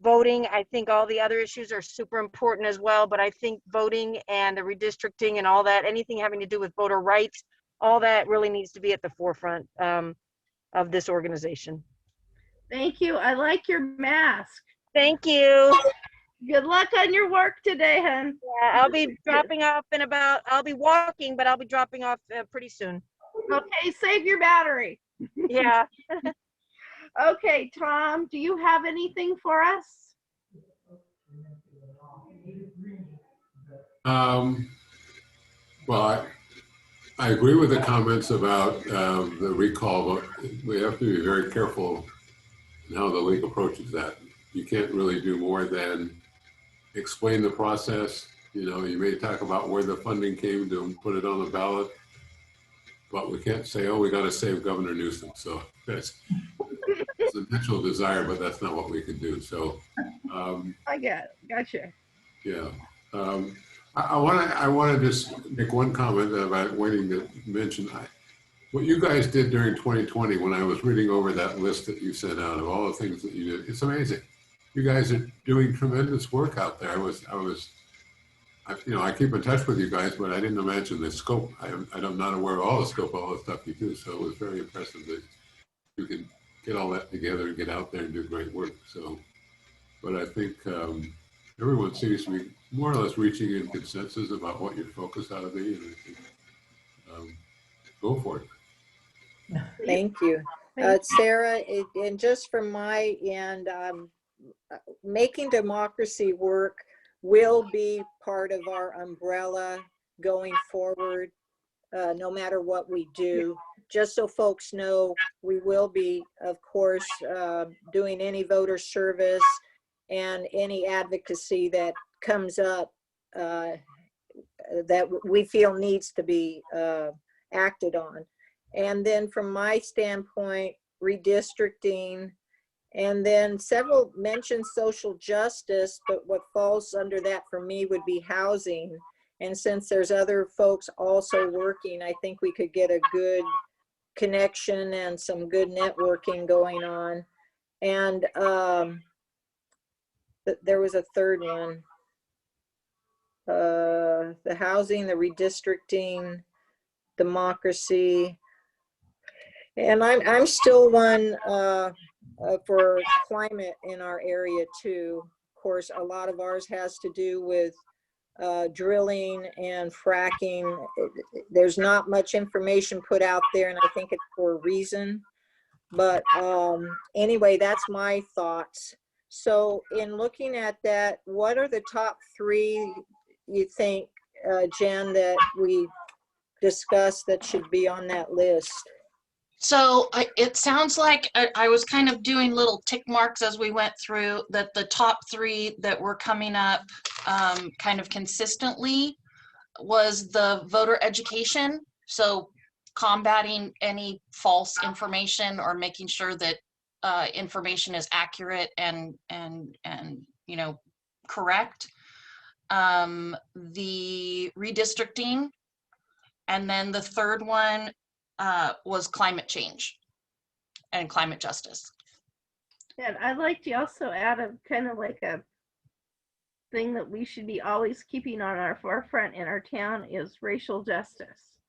voting, I think all the other issues are super important as well, but I think voting and the redistricting and all that, anything having to do with voter rights, all that really needs to be at the forefront of this organization. Thank you. I like your mask. Thank you. Good luck on your work today, hon. Yeah, I'll be dropping off I'll be walking, but I'll be dropping off pretty soon. Okay, save your battery. Yeah. Okay, Tom, do you have anything for us? Well, I agree with the comments about the recall, but we have to be very careful in how the league approaches that. You can't really do more than explain the process. You know, you may talk about where the funding came to put it on the ballot, but we can't say, oh, we got to save Governor Newsom. So it's a natural desire, but that's not what we can do. So I gotcha. yeah. I want to just make one comment about waiting to mention. What you guys did during 2020, when I was reading over that list that you sent out of all the things that you did, it's amazing. You guys are doing tremendous work out there. I keep in touch with you guys, but I didn't imagine the scope. I'm not aware of all the scope of all the stuff you do. So it was very impressive that you can get all that together and get out there and do great work. So, but I think everyone seems to be more or less reaching in consensus about what your focus ought to be. And I think, go for it. Thank you. Sarah, and just from my end, making democracy work will be part of our umbrella going forward, no matter what we do. Just so folks know, we will be, of course, doing any voter service and any advocacy that comes up that we feel needs to be acted on. And then from my standpoint, redistricting, and then several mentioned social justice, but what falls under that for me would be housing. And since there's other folks also working, I think we could get a good connection and some good networking going on. And there was a third one. The housing, the redistricting, democracy. And I'm still one for climate in our area too. Of course, a lot of ours has to do with drilling and fracking. There's not much information put out there, and I think it's for a reason. But anyway, that's my thoughts. So in looking at that, what are the top three you think, Jen, that we discussed that should be on that list? So it sounds like I was kind of doing little tick marks as we went through that the top three that were coming up kind of consistently was the voter education. So combating any false information or making sure that information is accurate and you know, correct. The redistricting, and then the third one was climate change and climate justice. And I'd like to also add a kind of like a thing that we should be always keeping on our forefront in our town is racial justice.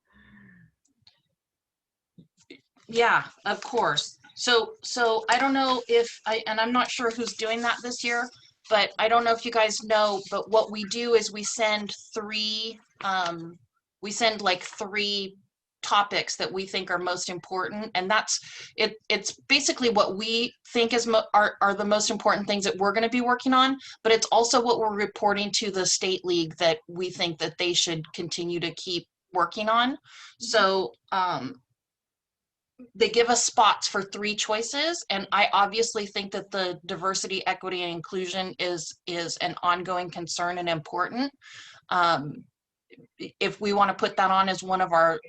Yeah, of course. So I don't know if and I'm not sure who's doing that this year, but I don't know if you guys know, but what we do is we send like three topics that we think are most important, and that's it. It's basically what we think is are the most important things that we're going to be working on, but it's also what we're reporting to the state league that we think that they should continue to keep working on. So they give us spots for three choices, and I obviously think that the diversity, equity, and inclusion is an ongoing concern and important. If we want to put that on as one of our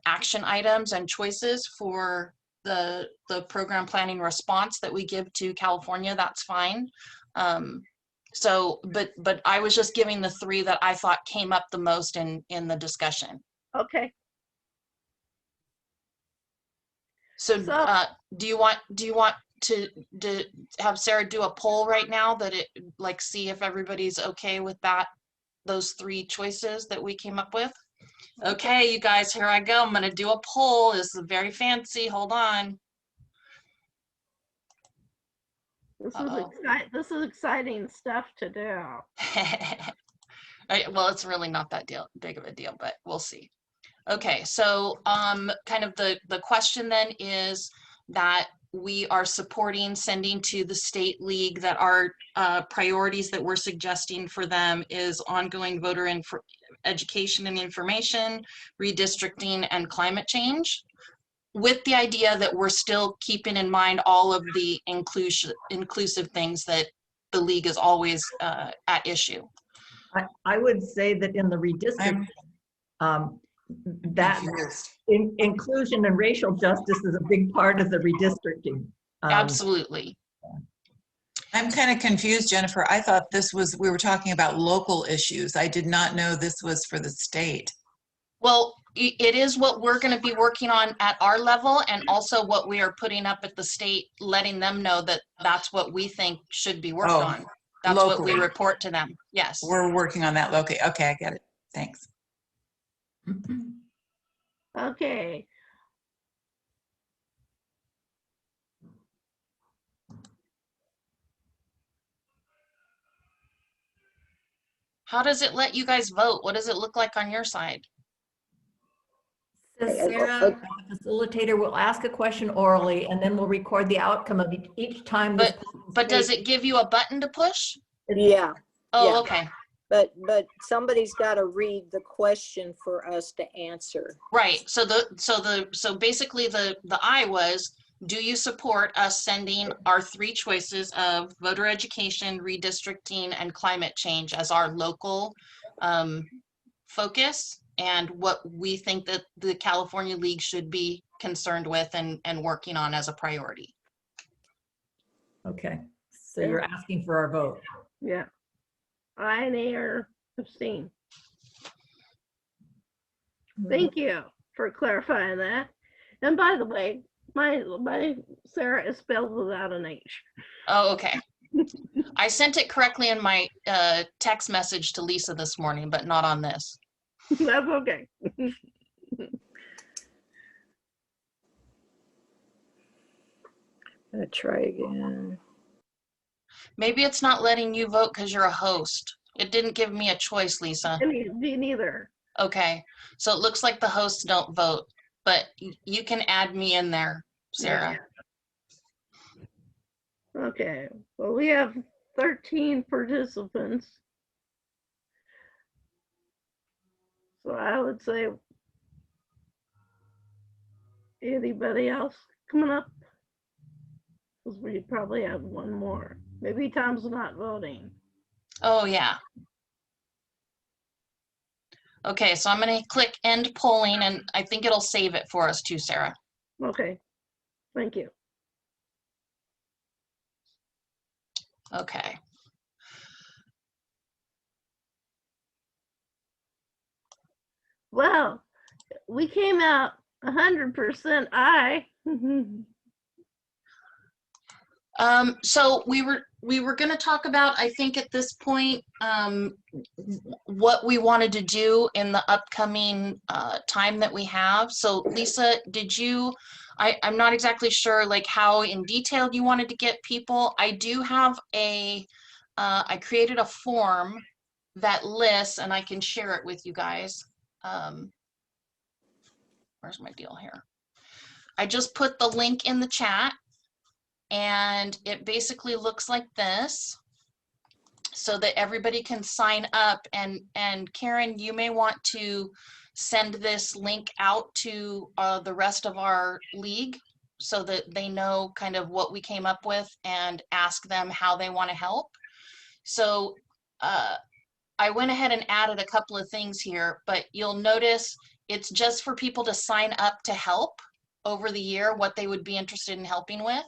action items and choices for the program planning response that we give to California, that's fine. So, but I was just giving the three that I thought came up the most in the discussion. Okay. So, do you want to have Sarah do a poll right now that it like see if everybody's okay with those three choices that we came up with? Okay, you guys, here I go. I'm going to do a poll. This is very fancy. Hold on. This is exciting stuff to do. Well, it's really not that big of a deal, but we'll see. Okay, so kind of the question then is that we are supporting sending to the state league that our priorities that we're suggesting for them is ongoing voter education and information, redistricting, and climate change, with the idea that we're still keeping in mind all of the inclusive things that the league is always at issue. I would say that in the redistricting, that inclusion and racial justice is a big part of the redistricting. Absolutely. I'm kind of confused, Jennifer. I thought we were talking about local issues. I did not know this was for the state. Well, it is what we're going to be working on at our level, and also what we are putting up at the state, letting them know that that's what we think should be worked on. That's locally. what we report to them. Yes. We're working on that locally. Okay, I get it. Thanks. Okay. How does it let you guys vote? What does it look like on your side? So Sarah, the facilitator will ask a question orally, and then we'll record the outcome of each time. But does it give you a button to push? Yeah. Oh, yeah. okay. But somebody's got to read the question for us to answer. Right. So basically the I was, do you support us sending our 3 choices of voter education, redistricting, and climate change as our local focus, and what we think that the California League should be concerned with and working on as a priority? Okay. So you're asking for our vote. Yeah. Aye, nay, or abstain. Thank you for clarifying that. And by the way, my Sarah is spelled without an H. Oh, okay. I sent it correctly in my text message to Lisa this morning, but not on this. That's okay. Gonna try again. Maybe it's not letting you vote because you're a host. It didn't give me a choice, Lisa. Me neither. Okay, so it looks like the hosts don't vote, but you can add me in there, Sarah. Yeah. Okay, well, we have 13 participants. So I would say, anybody else coming up? Because we probably have one more. Maybe Tom's not voting. Oh, yeah. Okay, so I'm going to click end polling, and I think it'll save it for us too, Sarah. Okay, thank you. Okay. Well, we came out 100% aye. So we were going to talk about, I think at this point, what we wanted to do in the upcoming time that we have. So Lisa, did you, I'm not exactly sure like how in detail you wanted to get people. I do have I created a form that lists, and I can share it with you guys. Where's my deal here? I just put the link in the chat. And it basically looks like this, so that everybody can sign up. And Karen, you may want to send this link out to the rest of our league so that they know kind of what we came up with and ask them how they want to help. So I went ahead and added a couple of things here, but you'll notice it's just for people to sign up to help over the year, what they would be interested in helping with.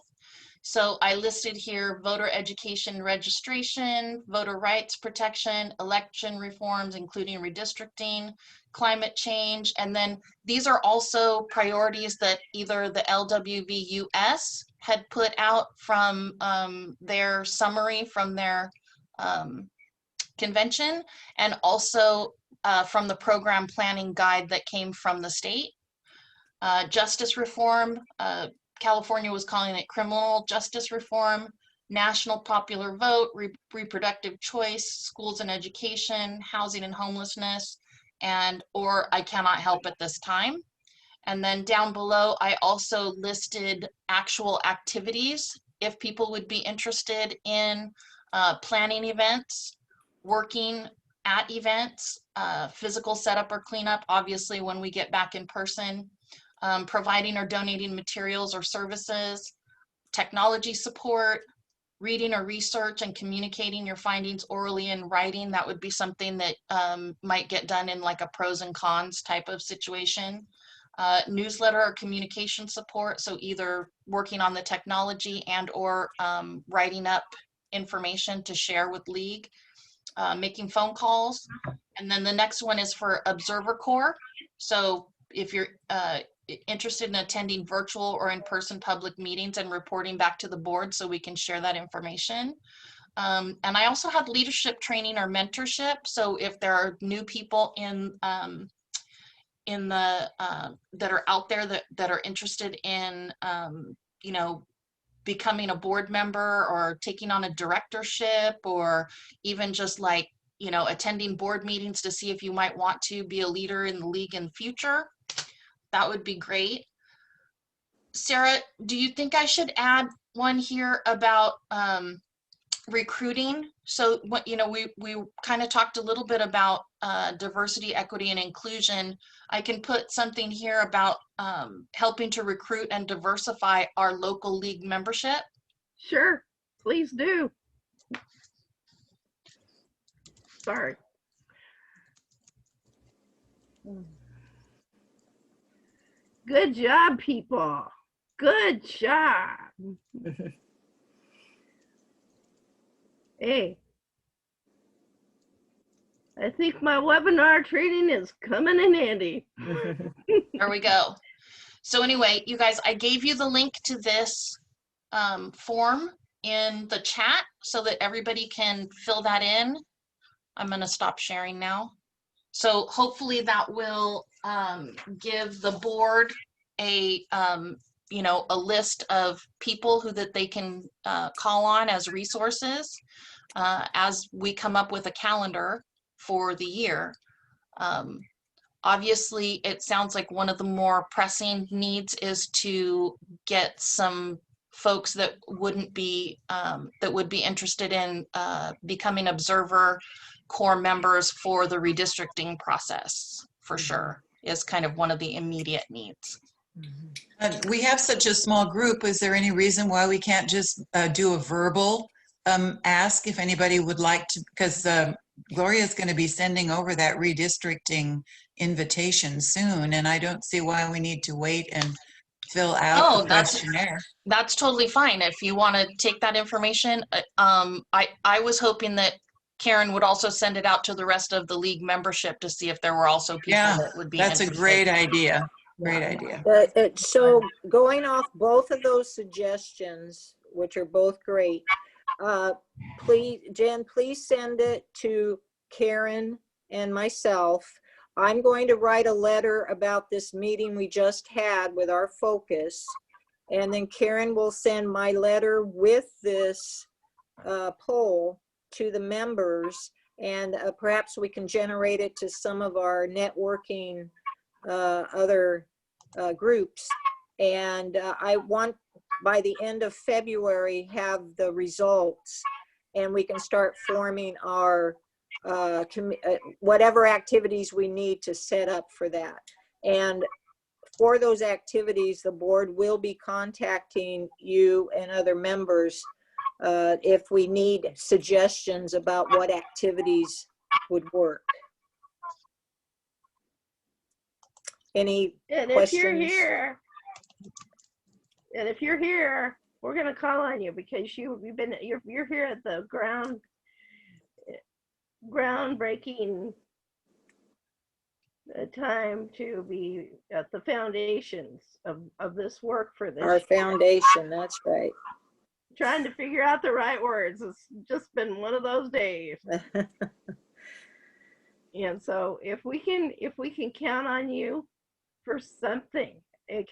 So I listed here voter education registration, voter rights protection, election reforms, including redistricting, climate change. And then these are also priorities that either the LWVUS had put out from their summary from their convention, and also from the program planning guide that came from the state. Justice reform, California was calling it criminal justice reform, national popular vote, reproductive choice, schools and education, housing and homelessness, or I cannot help at this time. And then down below, I also listed actual activities if people would be interested in planning events, working at events, physical setup or cleanup, obviously when we get back in person, providing or donating materials or services, technology support, reading or research and communicating your findings orally in writing. That would be something that might get done in like a pros and cons type of situation. Newsletter or communication support, so either working on the technology and or writing up information to share with League, making phone calls. And then the next one is for Observer Corps. So if you're interested in attending virtual or in-person public meetings and reporting back to the board so we can share that information. And I also have leadership training or mentorship. So if there are new people in the that are out there that are interested in you know, becoming a board member or taking on a directorship, or even just like, you know, attending board meetings to see if you might want to be a leader in the League in the future, that would be great. Sarah, do you think I should add one here about recruiting? So what, you know, we kind of talked a little bit about diversity, equity, and inclusion. I can put something here about helping to recruit and diversify our local League membership. Sure, please do. Sorry. Good job, people. Good job. Hey, I think my webinar training is coming in handy. There we go. So anyway, you guys, I gave you the link to this form in the chat so that everybody can fill that in. I'm going to stop sharing now. So hopefully that will give the board a you know, a list of people who that they can call on as resources as we come up with a calendar for the year. Obviously, it sounds like one of the more pressing needs is to get some folks that wouldn't be that would be interested in becoming observer core members for the redistricting process, for sure, is kind of one of the immediate needs. We have such a small group. Is there any reason why we can't just do a verbal ask if anybody would like to? Because Gloria is going to be sending over that redistricting invitation soon, and I don't see why we need to wait and fill out the questionnaire. That's totally fine. If you want to take that information, I was hoping that Karen would also send it out to the rest of the League membership to see if there were also people that would be that's interested. a great idea. Great idea. So going off both of those suggestions, which are both great, please, Jen, please send it to Karen and myself. I'm going to write a letter about this meeting we just had with our focus, and then Karen will send my letter with this poll to the members, and perhaps we can generate it to some of our networking other groups. And I want by the end of February have the results, and we can start forming our whatever activities we need to set up for that. And for those activities, the board will be contacting you and other members if we need suggestions about what activities would work. Any questions? If you're here, we're gonna call on you because you're here at the groundbreaking time to be at the foundations of this work for this. Our foundation, that's right. Trying to figure out the right words. It's just been one of those days. And so if we can count on you for something, it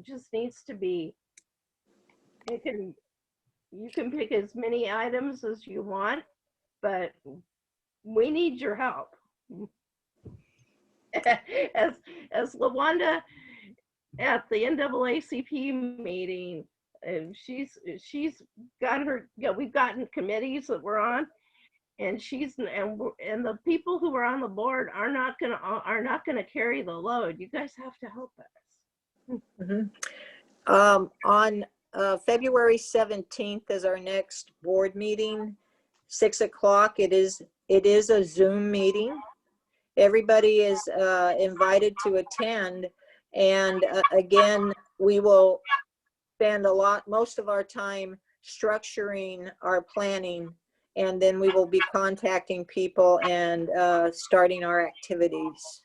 just needs to be, you can pick as many items as you want, but we need your help. as LaWanda at the NAACP meeting, she's got her, we've gotten committees that we're on, and and the people who are on the board are not gonna carry the load. You guys have to help us. On February 17th is our next board meeting, 6 o'clock. It is a Zoom meeting. Everybody is invited to attend. And again, we will spend most of our time structuring our planning, and then we will be contacting people and starting our activities.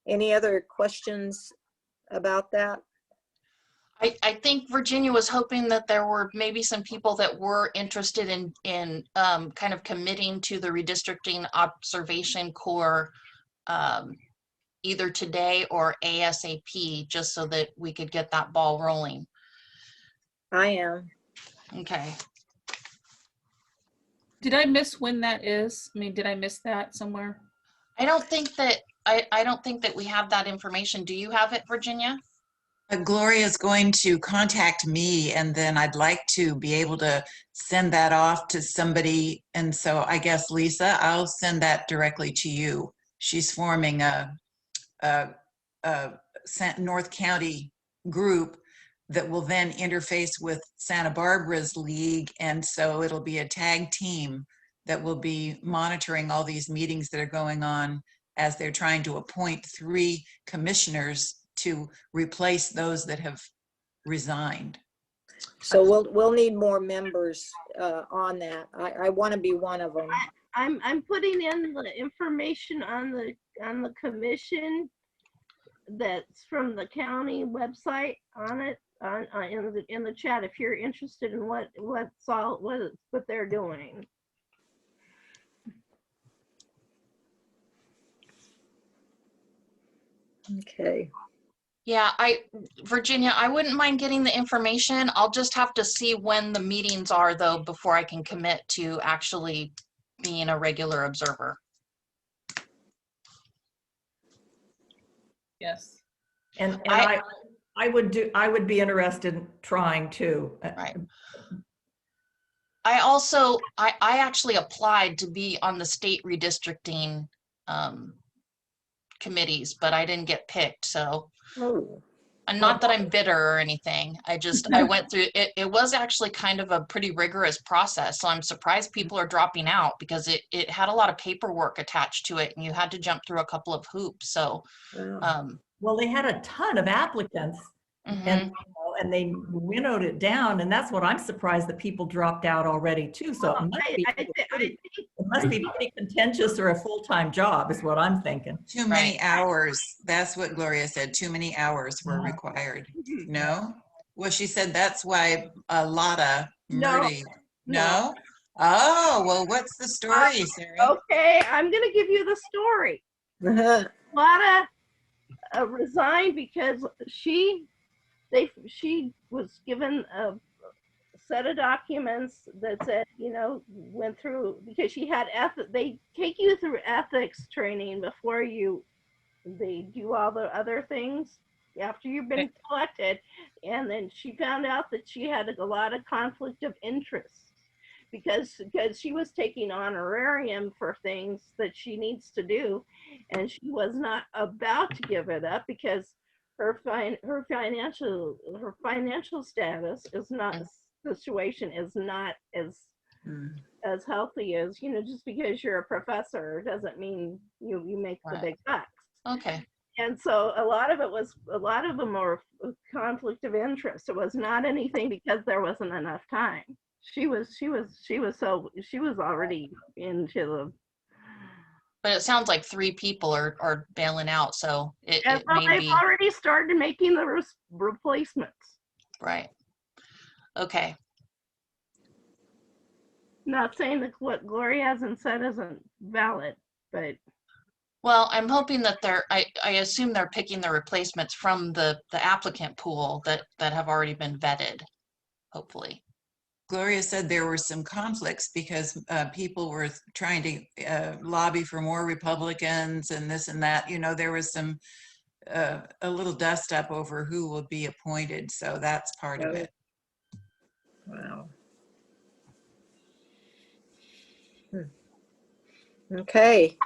Any other questions about that? I think Virginia was hoping that there were maybe some people that were interested in kind of committing to the redistricting observation corps either today or ASAP, just so that we could get that ball rolling. I am. Okay. Did I miss when that is? I mean, did I miss that somewhere? I don't think that we have that information. Do you have it, Virginia? Gloria is going to contact me, and then I'd like to be able to send that off to somebody. And so I guess, Lisa, I'll send that directly to you. She's forming a North County group that will then interface with Santa Barbara's league. And so it'll be a tag team that will be monitoring all these meetings that are going on as they're trying to appoint 3 commissioners to replace those that have resigned. So we'll need more members on that. I want to be one of them. I'm putting in the information on the commission that's from the county website on it in the chat if you're interested in what they're doing. Okay. Yeah, Virginia, I wouldn't mind getting the information. I'll just have to see when the meetings are, though, before I can commit to actually being a regular observer. Yes. And I would be interested in trying too. Right. I actually applied to be on the state redistricting committees, but I didn't get picked. So, and not that I'm bitter or anything. I went through it. It was actually kind of a pretty rigorous process. So I'm surprised people are dropping out, because it had a lot of paperwork attached to it, and you had to jump through a couple of hoops. So, well, they had a ton of applicants, and they winnowed it down, and that's what I'm surprised that people dropped out already too. So it must be pretty contentious or a full-time job is what I'm thinking. Too many hours. That's what Gloria said. Too many hours were required. No? Well, she said that's why Lotta Murdy. No? Oh, well, what's the story, Sarah? Okay, I'm going to give you the story. Lotta resigned because she was given a set of documents that said, went through, because she had they take you through ethics training before they do all the other things after you've been selected. And then she found out that she had a lot of conflict of interest because she was taking honorarium for things that she needs to do, and she was not about to give it up because her financial status is not, situation is not as healthy as, just because you're a professor doesn't mean you make the big bucks. Okay. And so a lot of them were conflict of interest. It was not anything because there wasn't enough time. She was already into the. But it sounds like 3 people are bailing out, so it may they've be already started making the replacements. Right. Okay. Not saying that what Gloria hasn't said isn't valid, but. Well, I'm hoping that I assume they're picking the replacements from the applicant pool that have already been vetted, hopefully. Gloria said there were some conflicts because people were trying to lobby for more Republicans and this and that. You know, there was some a little dust up over who will be appointed. So that's part of it. Wow. Okay.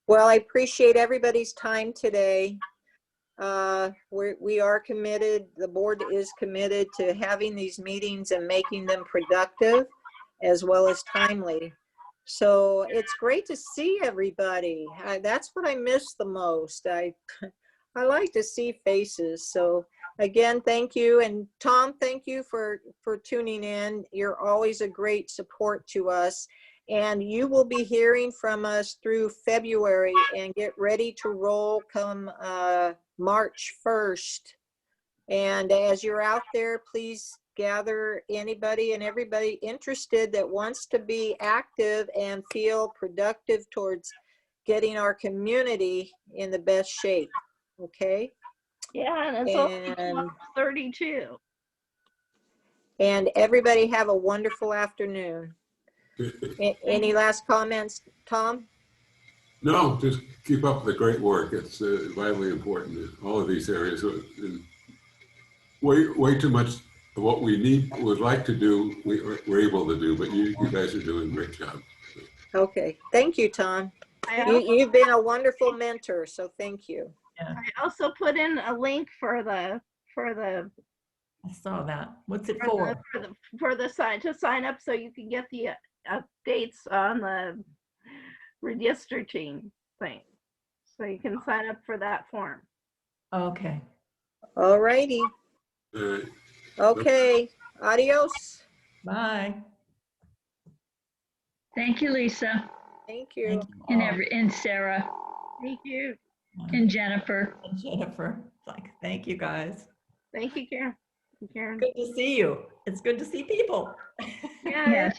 Well, I appreciate everybody's time today. We are committed, the board is committed to having these meetings and making them productive as well as timely. So it's great to see everybody. That's what I miss the most. I like to see faces. So again, thank you. And Tom, thank you for tuning in. You're always a great support to us. And you will be hearing from us through February, and get ready to roll come March 1st. And as you're out there, please gather anybody and everybody interested that wants to be active and feel productive towards getting our community in the best shape. Okay? Yeah, and it's only 32. And everybody have a wonderful afternoon. Any last comments, Tom? No, just keep up the great work. It's vitally important in all of these areas. Way too much of what we would like to do, we're able to do, but you guys are doing a great job. Okay, thank you, Tom. You've been a wonderful mentor, so thank you. I also put in a link for the I saw that. What's it for? to sign up so you can get the updates on the redistricting thing. So you can sign up for that form. Okay. All righty. Okay, adios. Bye. Thank you, Lisa. Thank you. And Sarah. Thank you. And Jennifer. And Jennifer. Thank you guys. Thank you, Karen. Karen. Good to see you. It's good to see people. Yeah. Yes.